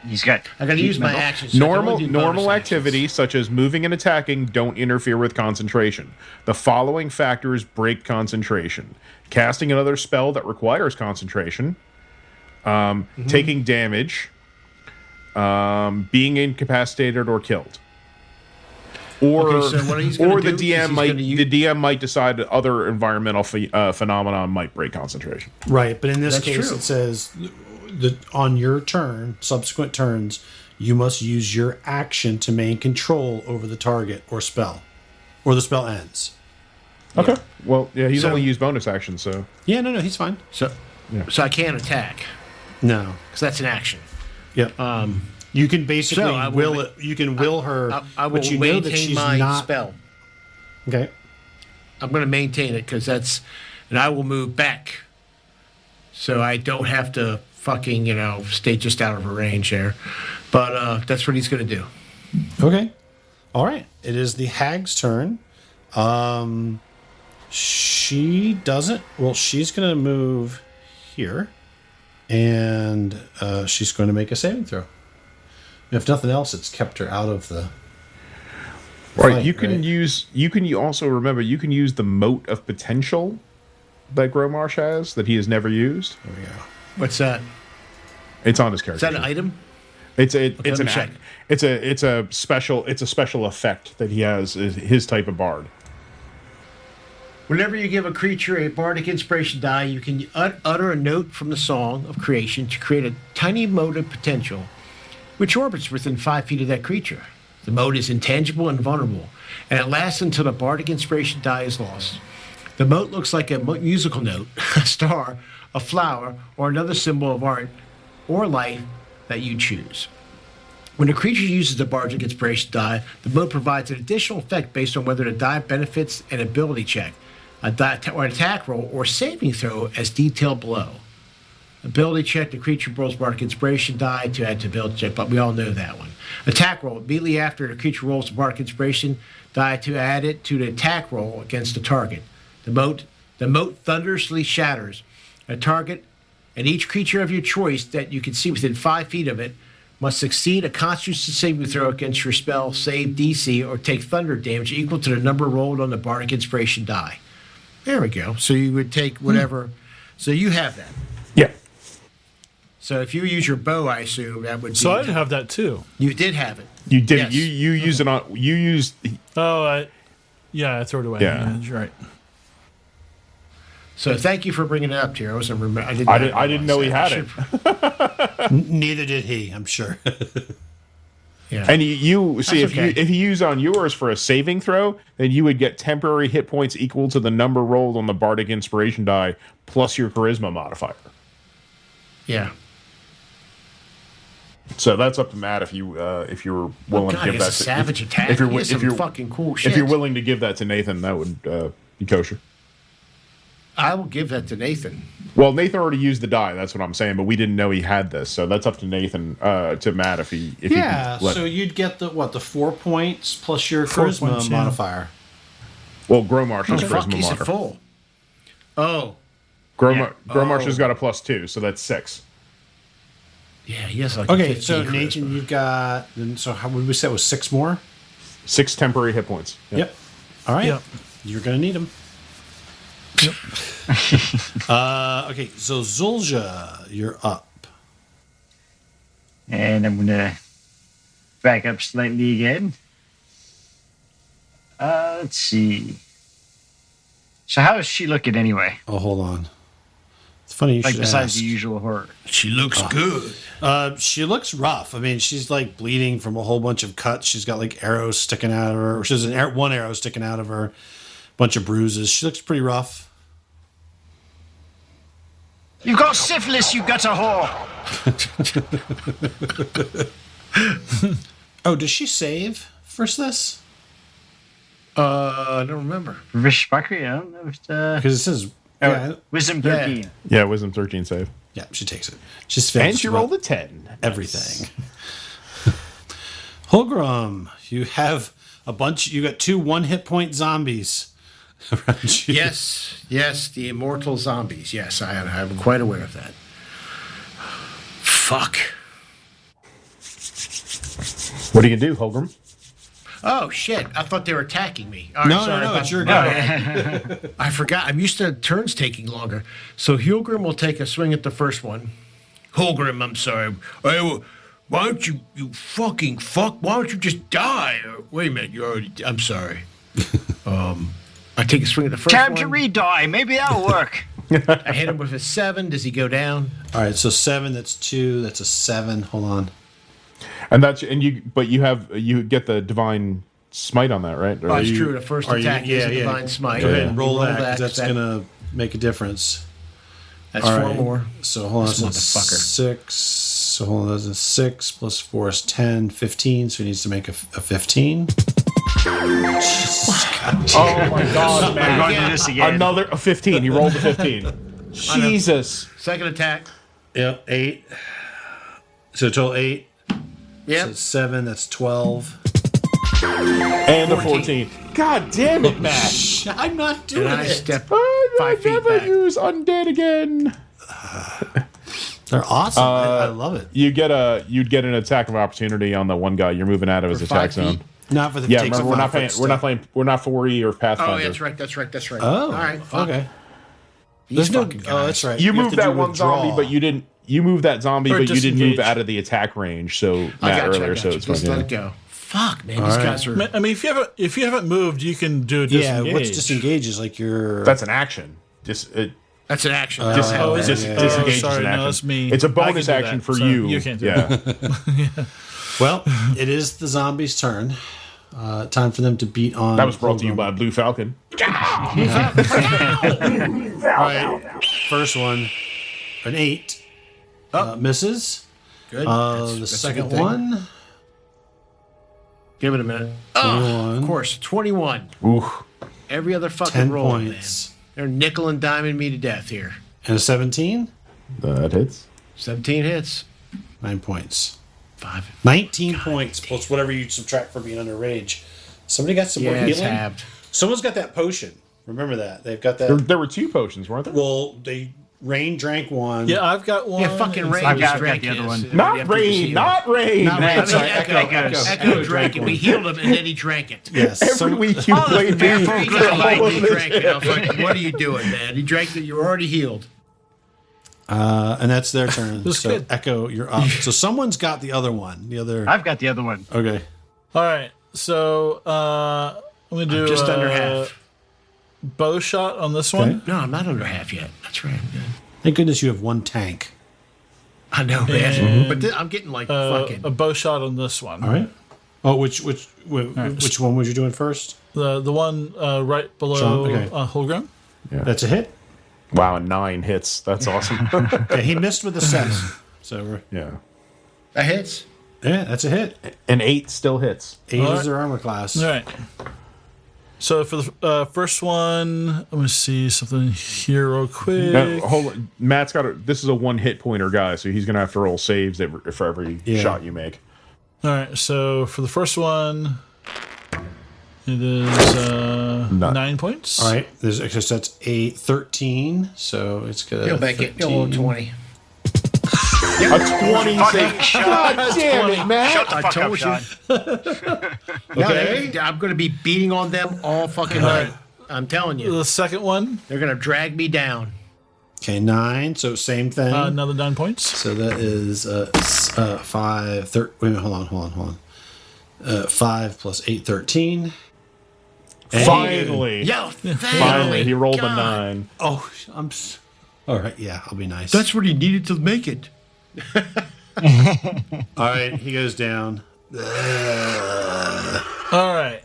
he's got. I got to use my mental. action. So I can only do bonus Normal actions. activities such as moving and attacking don't interfere with concentration. The following factors break concentration: casting another spell that requires concentration, taking damage, being incapacitated or killed. Or, Okay, so what he's gonna or the do is DM he's might gonna use- the DM might decide that other environmental phenomenon might break concentration. Right, but in this That's case, true. it says that on your turn, subsequent turns, you must use your action to maintain control over the target or spell, or the spell ends. Okay. Well, yeah, he's So- only used bonus action, so Yeah, no, he's fine. So I can't attack No. because that's an action. Yep. You can basically so I will will ma- it. You can will her, I will but you know that maintain she's my not. spell. Okay. I'm going to maintain it because and I will move back, so I don't have to fucking stay just out of her range there. But that's what he's going to do. Okay. All right. It is the hag's turn. She doesn't. Well, she's going to move here, and she's going to make a saving throw. If nothing else, it's kept her out of the. right. fight, You can right? use. You can also remember. You can use the mote of potential that Gromarsh has that he has never used. There we go. What's that? It's on his Is character. that an sheet. item? It's let an me check. it's a special effect that he has. Is his type of bard. Whenever you give a creature a bardic inspiration die, you can utter a note from the song of creation to create a tiny mote of potential, which orbits within 5 feet of that creature. The mote is intangible and vulnerable, and it lasts until the bardic inspiration die is lost. The mote looks like a musical note, a star, a flower, or another symbol of art or life that you choose. When a creature uses the bardic inspiration die, the mote provides an additional effect based on whether the die benefits an ability check, a die or an attack roll, or saving throw as detailed below. Ability check, the creature rolls bardic inspiration die to add to ability check, but we all know that one. Attack roll, immediately after the creature rolls the bardic inspiration die to add it to the attack roll against the target. The mote thunderously shatters a target, and each creature of your choice that you can see within 5 feet of it must succeed a Constitution saving throw against your spell, save DC, or take thunder damage equal to the number rolled on the bardic inspiration die. There we go. So you would take whatever. So you have that. Yeah. So if you use your bow, I assume that would be. So I have that too. You did have it. You did. Yes. You use it on. You used. Oh, I threw it away. Yeah. You're right. So thank you for bringing it up, here. I wasn't remember. I didn't know he had it. Neither did he. I'm sure. Yeah. And you see That's okay. if you use on yours for a saving throw, then you would get temporary hit points equal to the number rolled on the bardic inspiration die plus your charisma modifier. Yeah. So that's up to Matt if you were willing God, to give it's that. a savage attack. If you're He has if some you're fucking cool shit. if you're willing to give that to Nathan, that would be kosher. I will give that to Nathan. Well, Nathan already used the die. That's what I'm saying, but we didn't know he had this, so that's up to Nathan to Matt if he Yeah. can let. So you'd get the 4 points plus your 4 charisma points, yeah. modifier. Well, Gromarsh's Fuck, charisma he's at marker. full. Oh. Gromarsh Oh. has got a +2, so that's 6. Yeah, he has like Okay, 15 so charisma. Nathan, you've got. And so how would we say it was 6 more? 6 temporary hit points. Yeah. Yep. All right. Yep. You're gonna need them. Yep. Okay, so Zulja, you're up. And I'm gonna back up slightly again. Let's see. So how is she looking anyway? Oh, hold on. It's funny you Like should besides ask. the usual horror. She looks good. She looks rough. I mean, she's like bleeding from a whole bunch of cuts. She's got like arrows sticking out of her. Or she has one arrow sticking out of her. Bunch of bruises. She looks pretty rough. You've got syphilis, you gutter whore. Oh, does she save for this? I don't remember. Vishpakri, I don't know if Because it says Wisdom 13. Yeah, wisdom 13 save. yeah, she takes it. She's failed. And she rolled a 10. everything. Holgrim, you have a bunch. You got 2 1-hit point zombies around you. Yes, the immortal zombies. Yes, I'm quite aware of that. Fuck. What are you going to do, Holgrim? Oh, shit. I thought they were attacking me. All right, No, sorry no, about it's your that. go. I forgot. I'm used to turns taking longer. So Hulgrim will take a swing at the first one. Hulgrim, I'm sorry. Hey, why don't you fucking fuck? Why don't you just die? Wait a minute. You're already. I'm sorry. I take a swing at the first Time one. to re-die. Maybe that'll work. I hit him with a 7. Does he go down? All right, so 7. That's 2. That's a 7. Hold on. And you get the divine smite on that, right? Or Oh, it's you- true. The first are you- attack is yeah, a yeah. divine smite. Go ahead and You roll that because 'cause that's gonna make a difference. That's All 4 right. more. So hold on, This that's motherfucker. 6. So hold on, that's a 6 plus 4 is 10, 15. So he needs to make a 15. Jesus, God. Oh my god, We're man. going to do this again. Another a 15. He rolled a 15. Jesus. Second attack. Yep, 8. So total 8. Yep. So 7. That's 12. And the 14. God damn it, Matt. I'm not doing And I it. step I 5 feet never back. use undead again. They're awesome. I love it. You'd get an attack of opportunity on the one guy. You're moving out of his For attack 5 zone. feet? Not for the Yeah, takes remember a 5 foot step. we're not 4E or Pathfinder. Oh, that's right. That's right. Oh, All right. Fuck. okay. These There's no. fucking guys. Oh, that's right. You have moved to that do one withdraw. zombie, but you didn't. You moved that zombie, Or but you didn't move disengage. out of the attack range. So I Matt got you. earlier, so it's Just fine. let Yeah. it go. Fuck, man. These right. guys are. I mean, if you haven't moved, you can do a Yeah, disengage. what's disengage is like your. That's an action. That's an action. Oh, That's yeah, how Oh, it is is. it? yeah, Oh, disengage is sorry, an no, action. that's me. It's a I can bonus do action that, for so you. You can't do yeah. that. Well, it is the zombies' turn. Time for them to beat on. That was brought to you Holgrim. by Blue Falcon. All right, first one, an 8, misses. Good. The That's a second good thing. one, Give it a minute. 21, Of course, 21. Ooh. Every other fucking 10 roll, points, man. They're nickel and diming me to death here. and a 17, That hits. 17 hits. 9 points. 5. 19 points plus whatever you subtract for being under rage. Somebody got some more Yeah, it's healing. halved. Someone's got that potion. Remember that they've got that. There were 2 potions, weren't there? Well, Rain drank one. Yeah, I've got one. Yeah, fucking Rain I've just got drank the other his. one. Not Rain. Not Rain. Not Rain. I mean, Sorry, Echo drank it. We healed him, and then he drank it. Yes. Every some- week you play me. barefoot He good got light. like he drank it. I was like, "What are you doing, man? He drank it. You're already healed." and that's their turn. That's So good. Echo, you're up. So someone's got the other one. The other. I've got the other one. Okay. All right, so I'm gonna do Just under half. bow shot on this Okay. one. No, I'm not under half yet. That's right. I'm good. Thank goodness you have one tank. I know, man. And, But I'm getting like a fucking. bow shot on this one. All right. Oh, which one was you doing first? The one right below Sean, okay. Holgrim. That's a hit. Wow, 9 hits. That's awesome. Okay, he missed with a 7. So yeah. That hits. yeah, that's a hit. And 8 still hits. 8 All is right. their armor class. All right. So for the first one, I'm gonna see something here real quick. Now, hold on. Matt's got this is a 1 hit pointer guy, so he's gonna have to roll saves for every shot you make. All right. So for the first one, it is 9 points. All right. There's because that's a 13. So it's gonna. You'll make it. You'll roll 20. A 20 save. God damn it, Matt. Shut the I fuck up, told Sean. you. Okay. I'm going to be beating on them all fucking night. I'm telling you. The second one, They're going to drag me down. Okay, 9. So same thing. another 9 points. So that is 5. Wait a minute. Hold on. 5 plus 8, 13. Finally. Yo, Finally, he rolled a God. 9. Oh, all right. Yeah, I'll be nice. That's what he needed to make it. All right. He goes down. All right.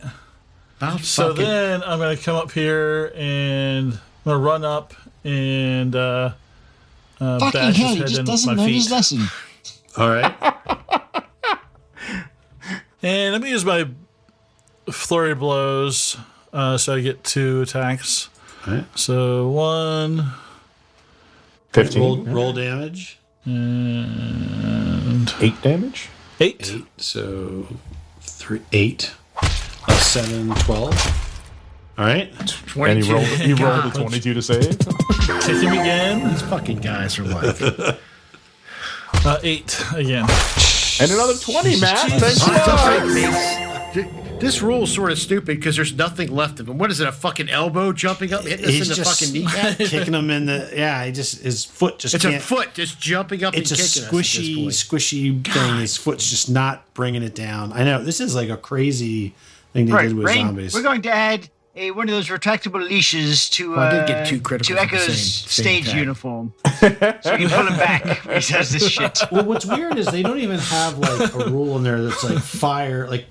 So Fuck it. then I'm going to come up here and I'm going to run up and Fucking bash hell, his he head just in with doesn't my learn his feet. lesson. All right. And let me use my flurry blows so I get 2 attacks. All right. So 1 15. Roll damage. and 8 damage. 8. 8. So 8. 7, 12. All right. And he rolled a 22 to save. Kick him again. These fucking guys are like. 8 again. And another 20, Matt. Thanks a lot. This rule is sort of stupid because there's nothing left of him. What is it? A fucking elbow jumping up, hitting us in the fucking kneecap? kicking him in the. Yeah, his foot just It's can't. a foot just jumping up It's and a kicking us at this squishy point. thing. His foot's just not bringing it down. I know this is like a crazy thing they Right, did with Rain, zombies. we're going to add one of those retractable leashes to Well, I did get 2 critical to for the Echo's same stage attack. uniform, so you can pull him back when he does this shit. Well, what's weird is they don't even have like a rule in there that's like fire. Like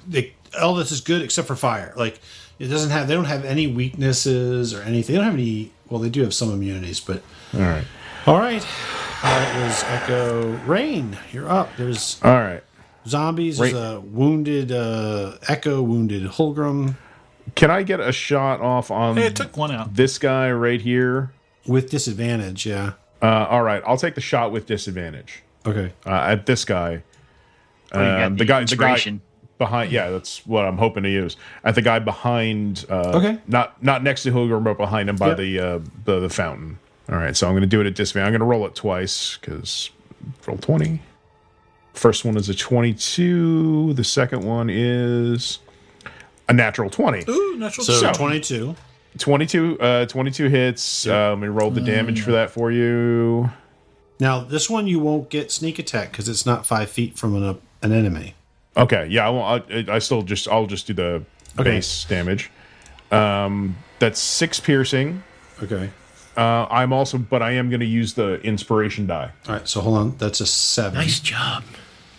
all this is good except for fire. Like it doesn't have. They don't have any weaknesses or anything. They don't have any. Well, they do have some immunities, but All right. all right. It was Echo. Rain, you're up. There's All right. zombies. Rain. There's a wounded Echo, wounded Holgrim Can I get a shot off on Hey, it took 1 out. this guy right here? with disadvantage. Yeah. All right. I'll take the shot with disadvantage Okay. at this guy. Oh, you got The guy inspiration. behind. Yeah, that's what I'm hoping to use. At the guy behind. Okay. Not next to Hilgrim, but behind him by Yep. the fountain. All right. So I'm going to do it at disadvantage. I'm going to roll it twice because roll 20. First one is a 22. The second one is a natural 20. Ooh, natural So So- 22. 22 hits. Let me roll the damage for that for you. Now this one you won't get sneak attack because it's not 5 feet from an enemy. Okay, yeah, I'll just do the Okay. base damage. That's 6 piercing. Okay. I am going to use the inspiration die. All right. So hold on. That's a 7. Nice job.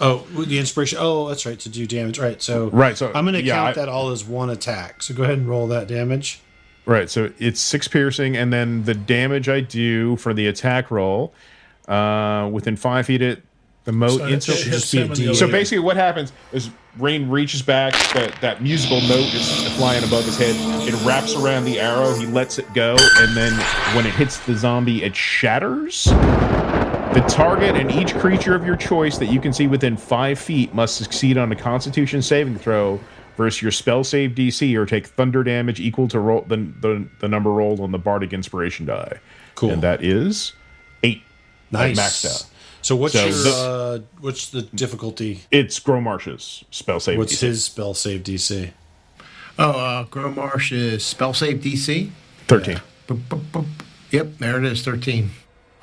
Oh, with the inspiration. Oh, that's right. To do damage. Right. So Right, so, I'm going to yeah, count that all as one attack. So go ahead and roll that damage. Right, so it's 6 piercing, and then the damage I do for the attack roll within 5 feet at the moat. So it should just be a him in D. the So other- basically, what happens is Rain reaches back. That musical note is flying above his head. It wraps around the arrow. He lets it go, and then when it hits the zombie, it shatters. The target and each creature of your choice that you can see within 5 feet must succeed on a Constitution saving throw versus your spell save DC, or take thunder damage equal to roll the number rolled on the Bardic Inspiration die. Cool. And that is 8. Nice. Maxed out. So what's So your what's the difficulty? It's Gromarsh's spell save What's DC. his spell save DC? Oh, Gromarsh's spell save DC. 13. Boop, boop, boop. Yep, there it is, 13.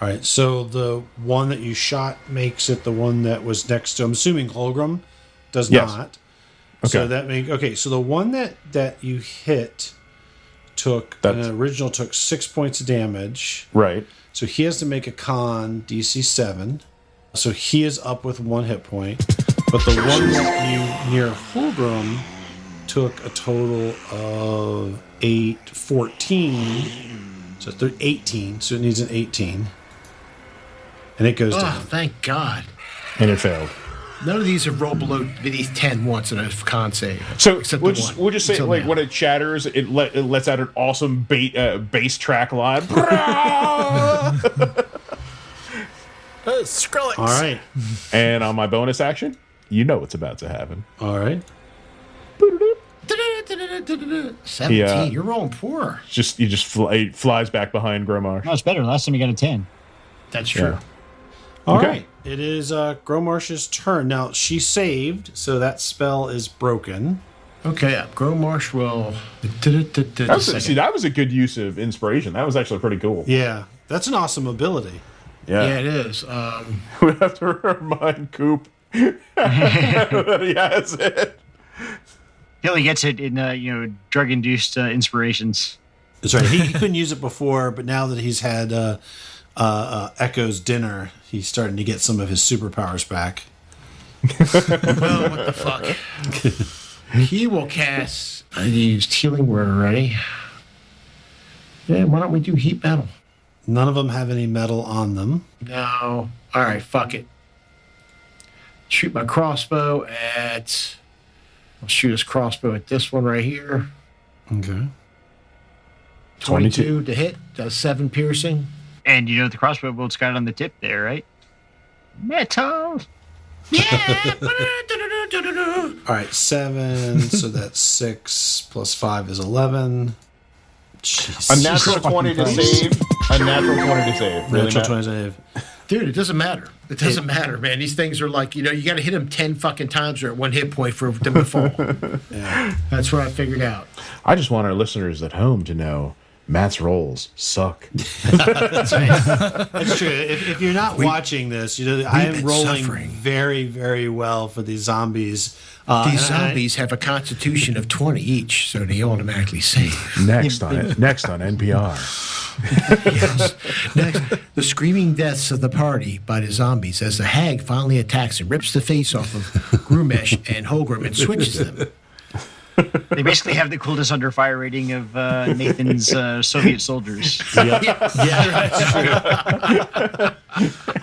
All right. So the one that you shot makes it the one that was next to. I'm assuming Holgrim does Yes. not. Okay. So that make okay. So the one that you hit took That's- an original took 6 points of damage. Right. So he has to make a con DC 7. So he is up with 1 hit point. But the one that you near Holgrim took a total of 8, 14. So 18. So it needs an 18. And it goes Oh, down. thank God. And it failed. None of these have rolled beneath 10 once in a con save. So Except we'll the just, one, we'll just say, until like, now. when it shatters, it lets out an awesome bass track line. Skrillex. All right. And on my bonus action, you know what's about to happen. All right. 17, Yeah. you're rolling poor. It flies back behind Gromar. No, it's better. Last time you got a 10. That's true. Yeah. All Okay. right. It is Gromarsh's turn. Now, she saved, so that spell is broken. Okay, Gromarsh will. That was a good use of inspiration. That was actually pretty cool. Yeah. That's an awesome ability. Yeah, it is. We have to remind Coop that he has it. He only gets it in drug-induced inspirations. That's right. He couldn't use it before, but now that he's had Echo's dinner, he's starting to get some of his superpowers back. Well, what the fuck? He will cast. I used healing word already. Yeah, why don't we do heat metal? None of them have any metal on them. No. All right, fuck it. Shoot my crossbow at. I'll shoot his crossbow at this one right here. Okay. 22 to hit. Does 7 piercing. And you know the crossbow bolt's got it on the tip there, right? Metal. Yeah. All right, 7. So that's 6 plus 5 is 11. Jeez. A natural 20 to save. A natural 20 to save. Really, Natural Matt? 20 save. Dude, it doesn't matter. It doesn't matter, man. These things are like, you got to hit them 10 fucking times or at 1 hit point for them to fall. Yeah. That's what I figured out. I just want our listeners at home to know Matt's rolls suck. That's true. If you're not watching this, I am been rolling suffering. very, very well for these zombies. These zombies have a constitution of 20 each, so they automatically save. Next on NPR. Yes. Next, the screaming deaths of the party by the zombies as the hag finally attacks and rips the face off of Grumesh and Holgrim and switches them. They basically have the coolest under fire rating of Nathan's Soviet soldiers. Yeah, that's true.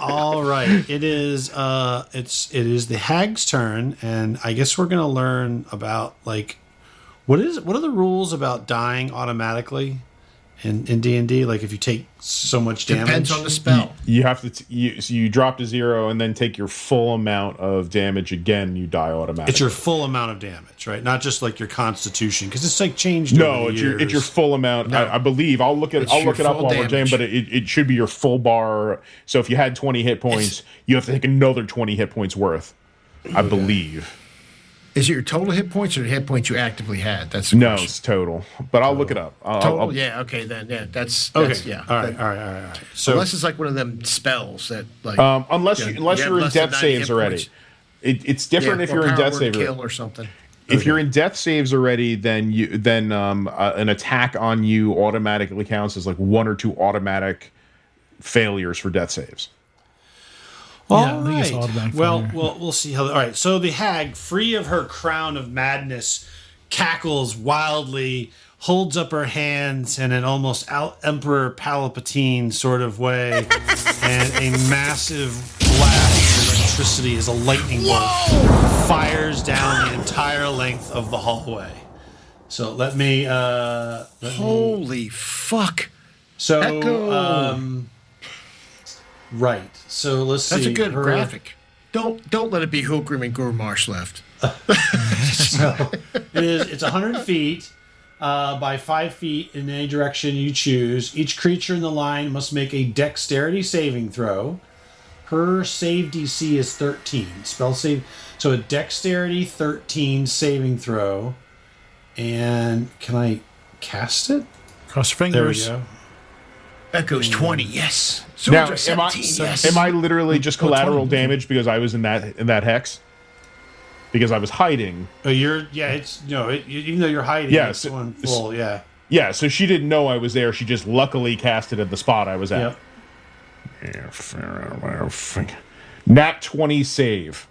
All right, it is the hag's turn, and I guess we're gonna learn about what are the rules about dying automatically in D&D? Like if you take so much damage, Depends on the spell. You have to you drop to 0 and then take your full amount of damage again. You die automatically. it's your full amount of damage, right? Not just like your constitution, because it's changed. No, over the it's your full amount. No. I believe. I'll look it up your while full we're doing, damage. but it should be your full bar. So if you had 20 hit points, you have to take another 20 hit points worth. I believe. Is it your total hit points or the hit points you actively had? That's the No, question. it's total. But I'll look it up. Total? Yeah, okay, then. Yeah, that's Okay. yeah. All right. So Unless it's like one of them spells that, like. Unless yeah, unless you you're have in less than death 90 saves hit already. points. It's different if or you're in power death word saves. kill or something. If you're in death saves already, then an attack on you automatically counts as like 1 or 2 automatic failures for death saves. Yeah, I think it's automatic Well, failure. we'll see how. All right. So the hag, free of her crown of madness, cackles wildly, holds up her hands in an almost Emperor Palpatine sort of way, and a massive blast of electricity as a lightning bolt fires down the entire length of the hallway. So let me. Holy fuck. So Echo. right. So let's see. That's a good her- graphic. Don't let it be Holgrim and Gormarsh left. So it's 100 feet by 5 feet in any direction you choose. Each creature in the line must make a dexterity saving throw. Her save DC is 13. Spell save. So a dexterity 13 saving throw. And can I cast it? Cross your There we fingers. go. Echo's 20, yes. Now, Swords are am I 17, yes. am I literally just Oh, collateral 20. damage because I was in that hex? Because I was hiding. Oh, it's even though you're hiding, Yeah, it's so- going full, yeah. Yeah, so she didn't know I was there. She just luckily cast it at the spot I was at. Yep. Nat 20 save.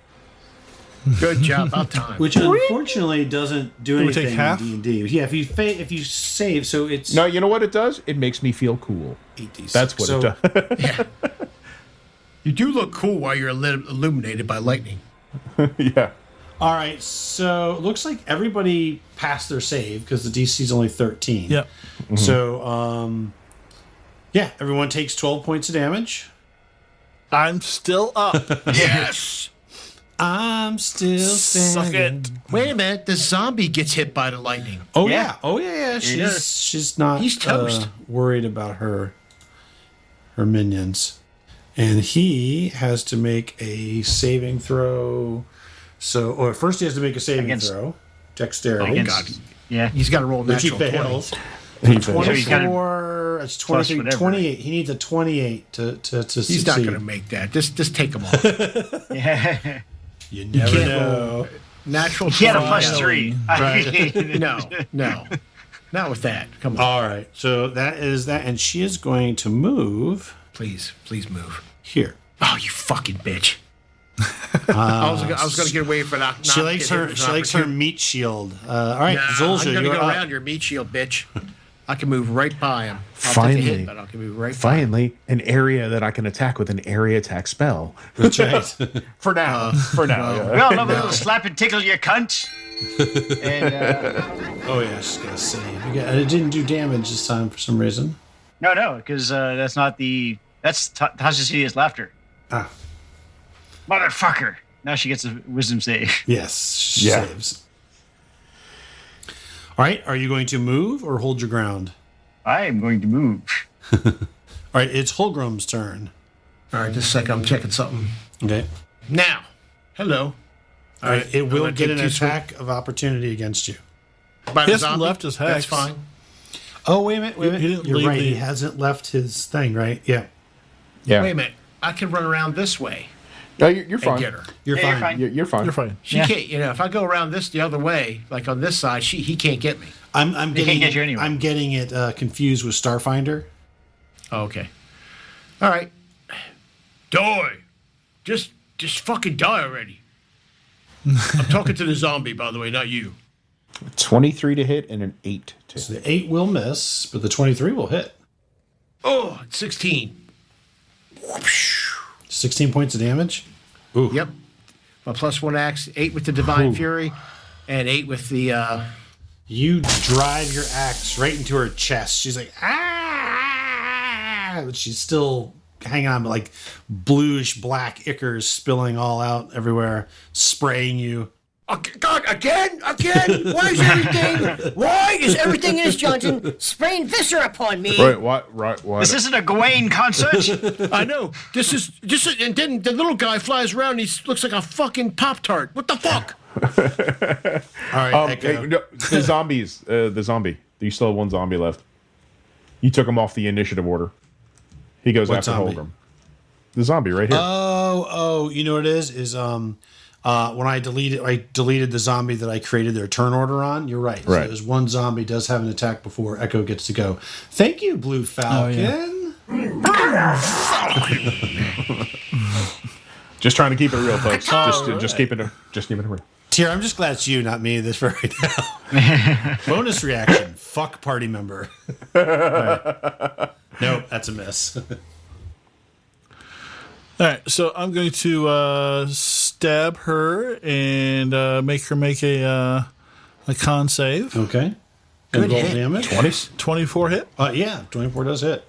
Good job, about time. Which unfortunately doesn't do we anything take half? in D&D. Yeah, if you save, so it's No, you know what it does? It makes me feel cool. 8d6. That's what So- it does. Yeah. You do look cool while you're illuminated by lightning. Yeah. All right, so it looks like everybody passed their save because the DC is only 13. Yep. So, everyone takes 12 points of damage. I'm still up. Yes. I'm still Suck standing. it. Wait a minute. The zombie gets hit by the lightning. Oh Yeah. yeah. She's not. He's toast. Worried about her minions, and he has to make a saving throw. So, or first he has to make a saving Against- throw, dexterity. Against- Yeah. He's got to roll Which he natural 20. fails. He fails. So he's gotta 24. It's plus 23, whatever. 28. He needs a 28 to He's succeed. not going to make that. Just take him off. Yeah. You never can't know. natural. He had a 20. +3. Right. No, not with that. Come on, All right. So that is that, and she is going to move please move. here. Oh, you fucking bitch! I was going to get away from that. She likes her meat shield. All right, Zulja, I'm going to you're go up. around your meat shield, bitch. I can move right by him. I'll Finally. take a hit, but I can move right by him. Finally, an area that I can attack with an area attack spell. That's right. For now. Yeah. We all love a little slap and tickle, you cunt. And Oh yeah, she's gonna save. It didn't do damage this time for some reason. no, because that's not the. That's Tasha's laughter. Ah, Motherfucker. Now she gets a wisdom save. yes, she Yeah. saves. All right, are you going to move or hold your ground? I am going to move. All right, it's Holgrim's turn. All right, just a second. I'm checking something. Okay. Now, hello. All right, it I'm will gonna get take an two swing- attack of opportunity against you. By He the hasn't zombie? left his That's hex. fine. Oh wait a minute, He didn't You're leave right. the- He hasn't left his thing, right? Yeah, Yeah. Wait a minute. I can run around this way No, you're and fine. get her. you're Yeah, you're fine. fine. You're fine. You're fine. She can't. If I go around the other way, like on this side, he can't get me. I'm They getting can't get it, you anyway. I'm getting it confused with Starfinder. Oh, okay. All right. Die. Just fucking die already. I'm talking to the zombie, by the way, not you. 23 to hit and an 8 to So hit. the 8 will miss, but the 23 will hit. Oh, it's 16. 16 points of damage. Ooh. Yep. My +1 axe, 8 with the Divine Fury, and 8 with the. You drive your axe right into her chest. She's like, ah! But she's still hanging on, but like bluish black ichors spilling all out everywhere, spraying you. God, again? Why is everything in this dungeon spraying viscera upon me? Right, what? This isn't a Gawain concert. I know. This is and then the little guy flies around. He looks like a fucking Pop-Tart. What the fuck? All right, Echo. Hey, no, the zombie. You still have one zombie left. You took him off the initiative order. He goes What after zombie? Holgrim. The zombie right here. Oh, you know what it is? When I deleted the zombie that I created their turn order on. You're right. Right. So there's one zombie does have an attack before Echo gets to go. Thank you, Blue Falcon. Just trying to keep it real, folks. Just keep it real. Tier, I'm just glad it's you, not me, this right now. Bonus reaction. Fuck party member. All right. Nope, that's a miss. All right, so I'm going to stab her and make her make a con save. Okay. Good And roll hit. damage. 24 hit, Yeah, 24 does hit.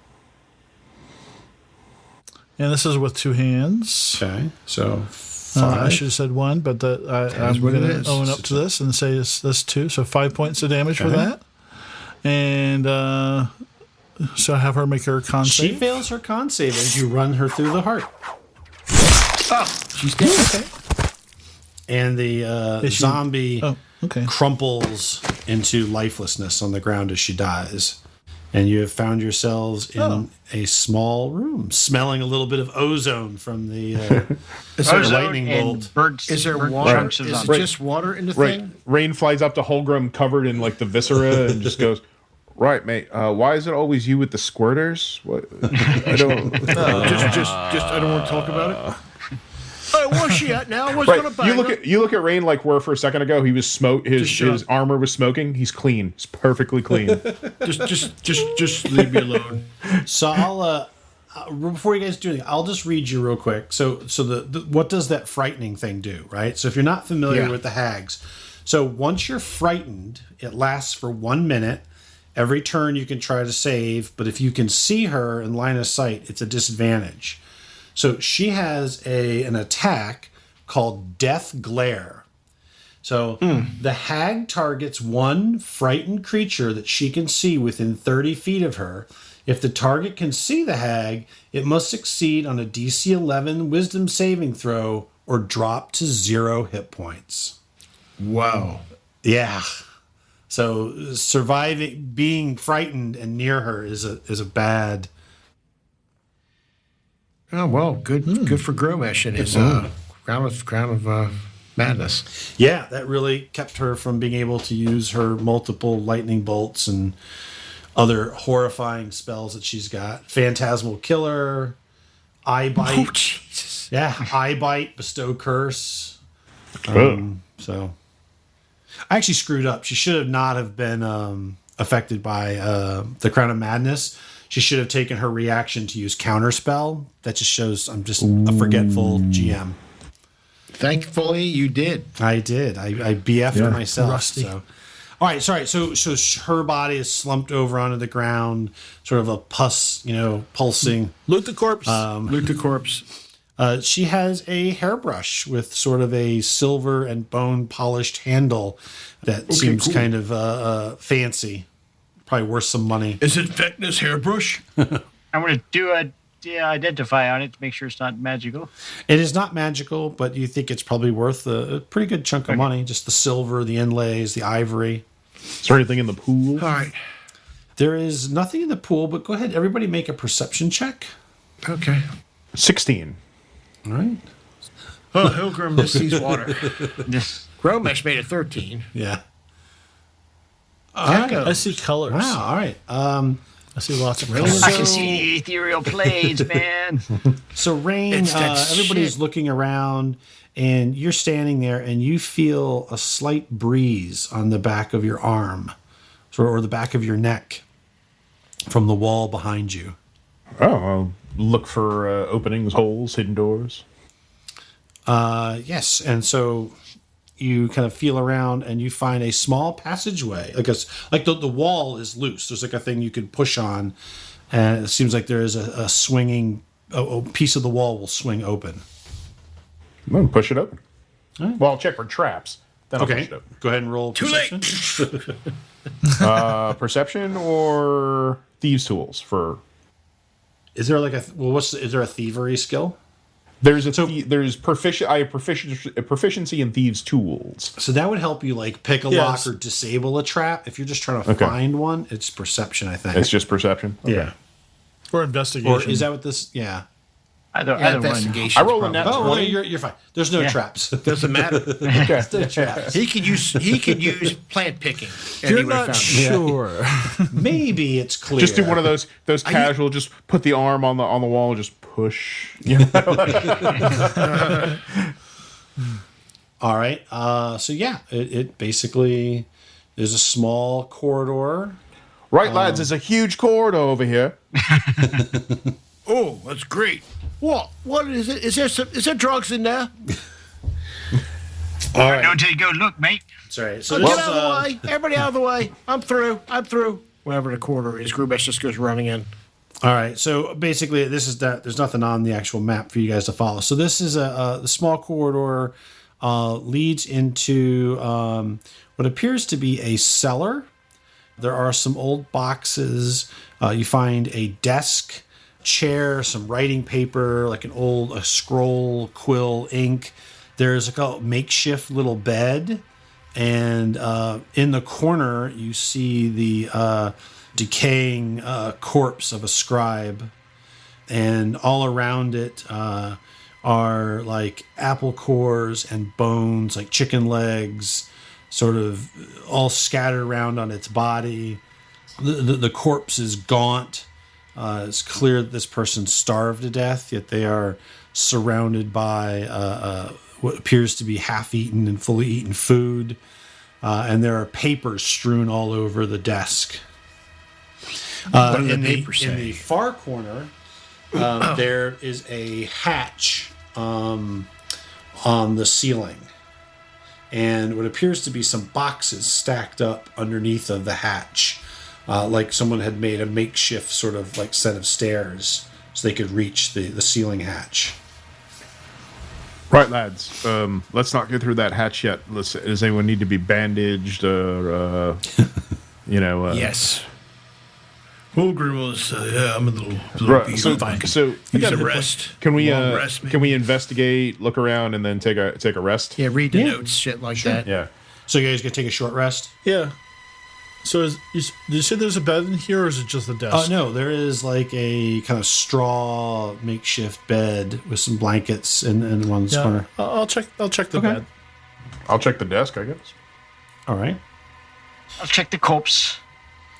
and this is with 2 hands. Okay, so I 5. should have said 1, but I'm what it going to is. own up to this and say this 2. So 5 points of damage for Okay. that. And so I have her make her con She save. fails her con save as you run her through the heart. She's dead. Okay. And the zombie Oh, okay. crumples into lifelessness on the ground as she dies. And you have found yourselves in a small room, smelling a little bit of ozone from the lightning bolt. Birds, Is there bird water? chunks of Is it zombies. just water in the Right. thing? Rain flies up to Holgrim covered in like the viscera and just goes, "Right, mate. Why is it always you with the squirters? What? I don't." Just I don't want to talk about it. Oh, where's she at now? I was Right. gonna bang her. You look at Rain like where for a second ago he was Just shut his up. armor was smoking. He's clean. He's perfectly clean. Just leave me alone. So I'll before you guys do anything, I'll just read you real quick. So the what does that frightening thing do, right? So if you're not familiar Yeah. with the hags, so once you're frightened, it lasts for 1 minute. Every turn you can try to save, but if you can see her in line of sight, it's a disadvantage. So she has an attack called Death Glare. So the hag targets one frightened creature that she can see within 30 feet of her. If the target can see the hag, it must succeed on a DC 11 wisdom saving throw or drop to 0 hit points. Wow. Yeah. So surviving, being frightened and near her is a bad. Oh well, good for Gromesh and his crown of Madness. Yeah, that really kept her from being able to use her multiple lightning bolts and other horrifying spells that she's got. Phantasmal Killer, Eye Bite. Oh, Jesus. Yeah, Eye Bite, Bestow Curse. So I actually screwed up. She should have not have been affected by the Crown of Madness. She should have taken her reaction to use Counterspell. That just shows I'm just a forgetful GM. Thankfully, you did. I did. I BF'd myself. Rusty. So. All right, sorry. So her body is slumped over onto the ground, sort of a pus, pulsing. Loot the corpse. Loot the corpse. She has a hairbrush with sort of a silver and bone polished handle that seems kind of fancy. Probably worth some money. Is it Vecna's hairbrush? I'm going to do a identify on it to make sure it's not magical. It is not magical, but you think it's probably worth a pretty good chunk of money. Just the silver, the inlays, the ivory. Is there anything in the pool? All right. There is nothing in the pool, but go ahead. Everybody make a perception check. Okay. 16. All right. Oh, Hilgrim just sees water. Gromesh made a 13. Yeah. I see colors. Wow. All right. I see lots of colors. I can see the ethereal planes, man. So Rain, It's that everybody's shit. looking around, and you're standing there, and you feel a slight breeze on the back of your arm, or the back of your neck, from the wall behind you. Oh, I'll look for openings, holes, hidden doors. Yes, and so you kind of feel around, and you find a small passageway. Like the wall is loose. There's like a thing you could push on, and it seems like there is a swinging. A piece of the wall will swing open. I'm going to push it open. Well, I'll check for traps. Then I'll push Okay, it open. go ahead and roll Too perception. late. Perception or thieves' tools for... Is there like is there a thievery skill? There's there's proficient. I have proficiency in thieves' tools. So that would help you like pick a Yes. lock or disable a trap. If you're just trying to find one, it's perception, I think. It's just perception. Okay. yeah. Or investigation. Or is that what this? Yeah. Either one. Investigation. I roll a net Oh, 20. you're fine. There's no traps. Doesn't matter. There's no traps. He could use plant picking. And You're he would have not found it. sure. Maybe it's clear. Just do one of those casual. Just put the arm on the wall and just push. You know? All right. So yeah, it basically there's a small corridor. Right, lads. There's a huge corridor over here. Oh, that's great. What is it? Is there drugs in there? All right. Not until you go look, mate. Sorry. So Get this, out of the way. Everybody out of the way. I'm through. Wherever the corridor is, Grubesh just goes running in. all right. So basically, this is that. There's nothing on the actual map for you guys to follow. So this is the small corridor leads into what appears to be a cellar. There are some old boxes. You find a desk, chair, some writing paper, like a scroll, quill, ink. There's a makeshift little bed, and in the corner you see the decaying corpse of a scribe, and all around it are like apple cores and bones, like chicken legs, sort of all scattered around on its body. The corpse is gaunt. It's clear that this person starved to death, yet they are surrounded by what appears to be half-eaten and fully eaten food. And there are papers strewn all over the desk. What do the In papers the say? far corner, there is a hatch on the ceiling. And what appears to be some boxes stacked up underneath of the hatch. Like someone had made a makeshift sort of like set of stairs so they could reach the ceiling hatch. Right, lads. Let's not get through that hatch yet. Does anyone need to be bandaged or, Yes. Holgrim was, I'm a little Right, beat. so, I'm fine. so Use a rest. can we Long rest, maybe. can we investigate, look around, and then take a rest? Yeah, read the notes, shit like that. Yeah. So you guys gonna take a short rest? Yeah. So did you say there's a bed in here, or is it just the desk? No, there is like a kind of straw makeshift bed with some blankets in one corner. I'll check the Okay. bed. I'll check the desk, I guess. All right. I'll check the corpse.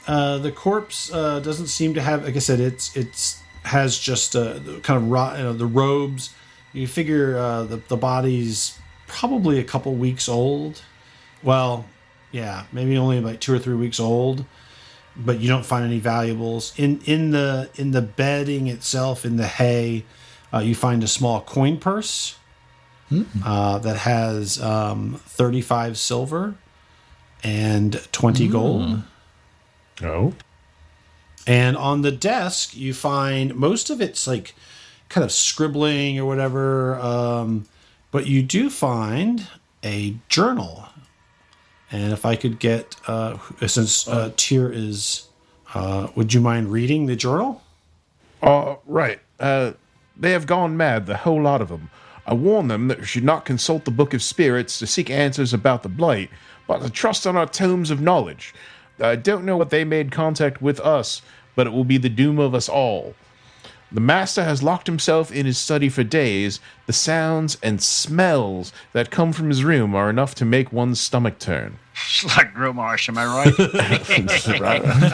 The corpse doesn't seem to have, like I said, it's has just kind of the robes. You figure the body's probably a couple weeks old. Well, yeah, maybe only like 2 or 3 weeks old. But you don't find any valuables in the bedding itself. In the hay, you find a small coin purse that has 35 silver and 20 gold. Oh. And on the desk, you find most of it's like kind of scribbling or whatever. But you do find a journal. And if I could get, since Tyr is, would you mind reading the journal? Right. They have gone mad, the whole lot of them. I warn them that we should not consult the Book of Spirits to seek answers about the Blight, but to trust on our tomes of knowledge. I don't know what they made contact with us, but it will be the doom of us all. The master has locked himself in his study for days. The sounds and smells that come from his room are enough to make one's stomach turn. It's like Gromarsh, am I right?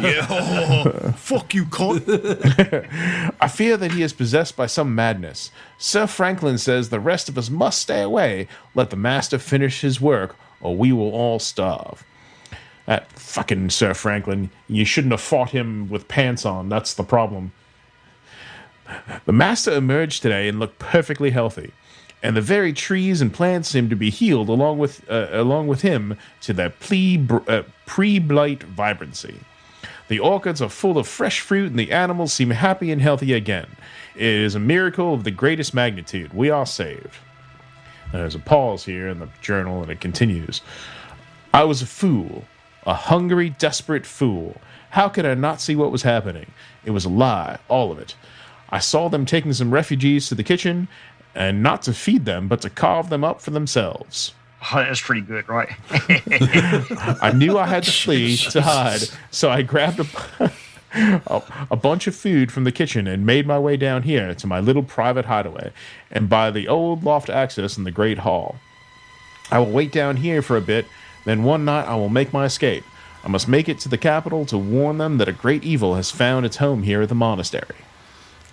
Yeah, fuck you, cunt. I fear that he is possessed by some madness. Sir Franklin says the rest of us must stay away. Let the master finish his work, or we will all starve. That fucking Sir Franklin, you shouldn't have fought him with pants on. That's the problem. The master emerged today and looked perfectly healthy, and the very trees and plants seem to be healed along with him to their pre-blight vibrancy. The orchards are full of fresh fruit, and the animals seem happy and healthy again. It is a miracle of the greatest magnitude. We are saved. There's a pause here in the journal, and it continues. I was a fool, a hungry, desperate fool. How could I not see what was happening? It was a lie, all of it. I saw them taking some refugees to the kitchen, and not to feed them, but to carve them up for themselves. Oh, that's pretty good, right? I knew I had to flee, to hide, so I grabbed a bunch of food from the kitchen and made my way down here to my little private hideaway, and by the old loft access in the great hall. I will wait down here for a bit, then one night I will make my escape. I must make it to the capital to warn them that a great evil has found its home here at the monastery.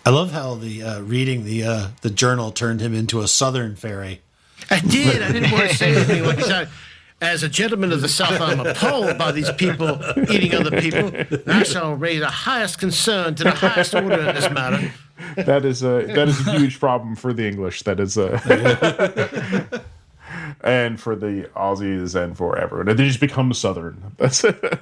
I love how the reading the journal turned him into a Southern fairy. I did. I didn't want to say anything. Like I said, as a gentleman of the South, I'm appalled by these people eating other people. And I shall raise the highest concern to the highest order in this matter. That is a huge problem for the English. That is and for the Aussies and for everyone. They just become Southern. That's it.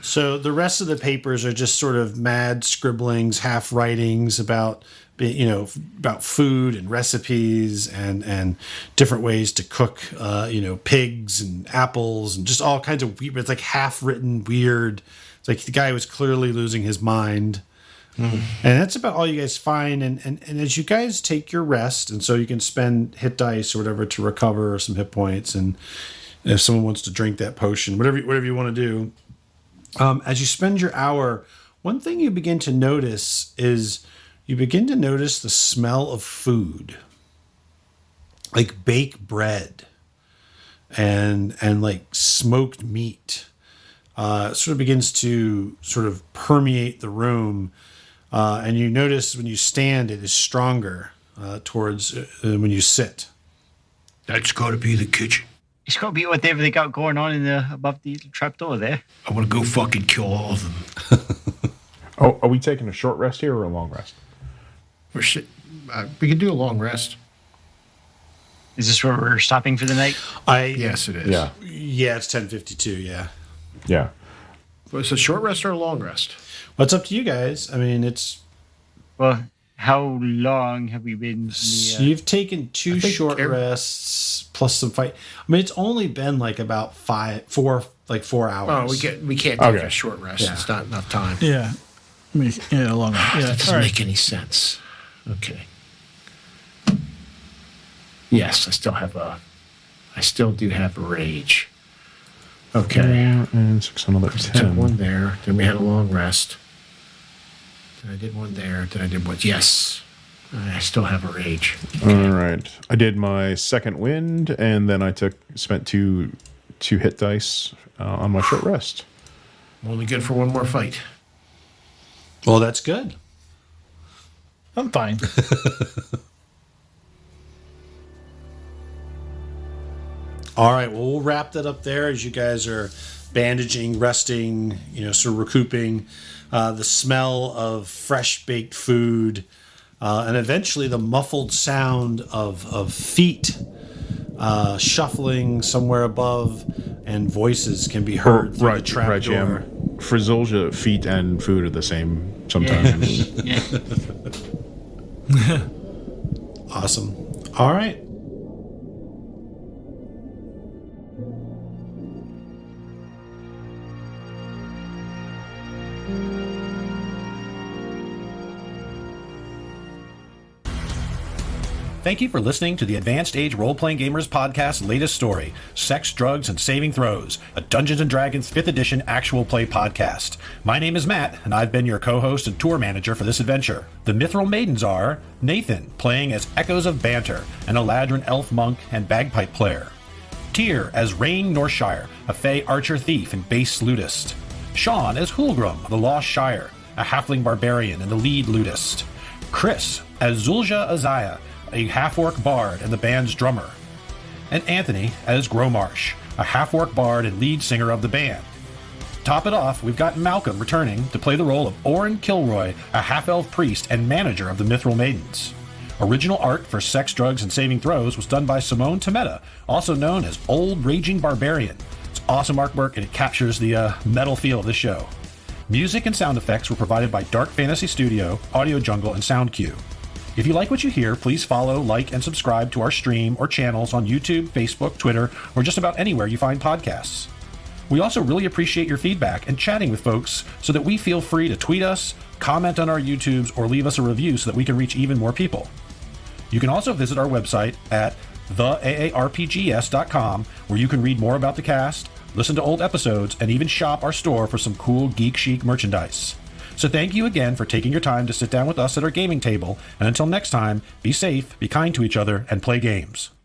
So the rest of the papers are just sort of mad scribblings, half writings about, about food and recipes and different ways to cook, pigs and apples and just all kinds of weird. It's like half written weird. It's like the guy was clearly losing his mind. Mm-hmm. And that's about all you guys find. And as you guys take your rest, and so you can spend hit dice or whatever to recover some hit points, and if someone wants to drink that potion, whatever you want to do. As you spend your hour, one thing you begin to notice is the smell of food, like baked bread and like smoked meat. It sort of begins to sort of permeate the room, and you notice when you stand, it is stronger towards when you sit. That's got to be the kitchen. It's got to be whatever they got going on above the trapdoor there. I want to go fucking kill all of them. Oh, are we taking a short rest here or a long rest? We can do a long rest. Is this where we're stopping for the night? Yes, it is. Yeah. Yeah, it's 10:52. Yeah. Yeah. Well, it's a short rest or a long rest? Well, it's up to you guys. I mean, it's. Well, how long have we been? So you've taken two short rests plus some fight. I mean, it's only been like about 4 hours. Oh, we can't take a short rest. Yeah. It's not enough time. Yeah. I mean, yeah, long rest. Yeah. That doesn't make any sense. Okay. Yes, I still do have a rage. Okay. And 6 another 10. Took one there. Then we had a long rest. Then I did one there. Then I did one. Yes. I still have a rage. All right. I did my second wind, and then I spent two hit dice on my short rest. I'm only good for one more fight. Well, that's good. I'm fine. All right, well, we'll wrap that up there as you guys are bandaging, resting, sort of recouping. The smell of fresh baked food, and eventually the muffled sound of feet shuffling somewhere above, and voices can be heard through the trap door. For Zulja, feet and food are the same sometimes. Awesome. All right. Thank you for listening to the Advanced Age Role-Playing Gamers Podcast's latest story, Sex, Drugs, and Saving Throws, a Dungeons & Dragons 5th Edition actual play podcast. My name is Matt, and I've been your co-host and tour manager for this adventure. The Mithril Maidens are Nathan, playing as Echoes of Banter, an Eladrin elf monk and bagpipe player. Tyr as Rain Northshire, a Fey archer thief and bass lutist. Sean as Hulgrim, the Lost Shire, a halfling barbarian and the lead lutist. Chris as Zulja Azaya, a half-orc bard and the band's drummer. And Anthony as Gromarsh, a half-orc bard and lead singer of the band. To top it off, we've got Malcolm returning to play the role of Orin Kilroy, a half-elf priest and manager of the Mithril Maidens. Original art for Sex, Drugs, and Saving Throws was done by Simone Tometa, also known as Old Raging Barbarian. It's awesome artwork, and it captures the metal feel of the show. Music and sound effects were provided by Dark Fantasy Studio, Audio Jungle, and SoundQ. If you like what you hear, please follow, like, and subscribe to our stream or channels on YouTube, Facebook, Twitter, or just about anywhere you find podcasts. We also really appreciate your feedback and chatting with folks so that we feel free to tweet us, comment on our YouTubes, or leave us a review so that we can reach even more people. You can also visit our website at theaarpgs.com, where you can read more about the cast, listen to old episodes, and even shop our store for some cool geek chic merchandise. So thank you again for taking your time to sit down with us at our gaming table, and until next time, be safe, be kind to each other, and play games.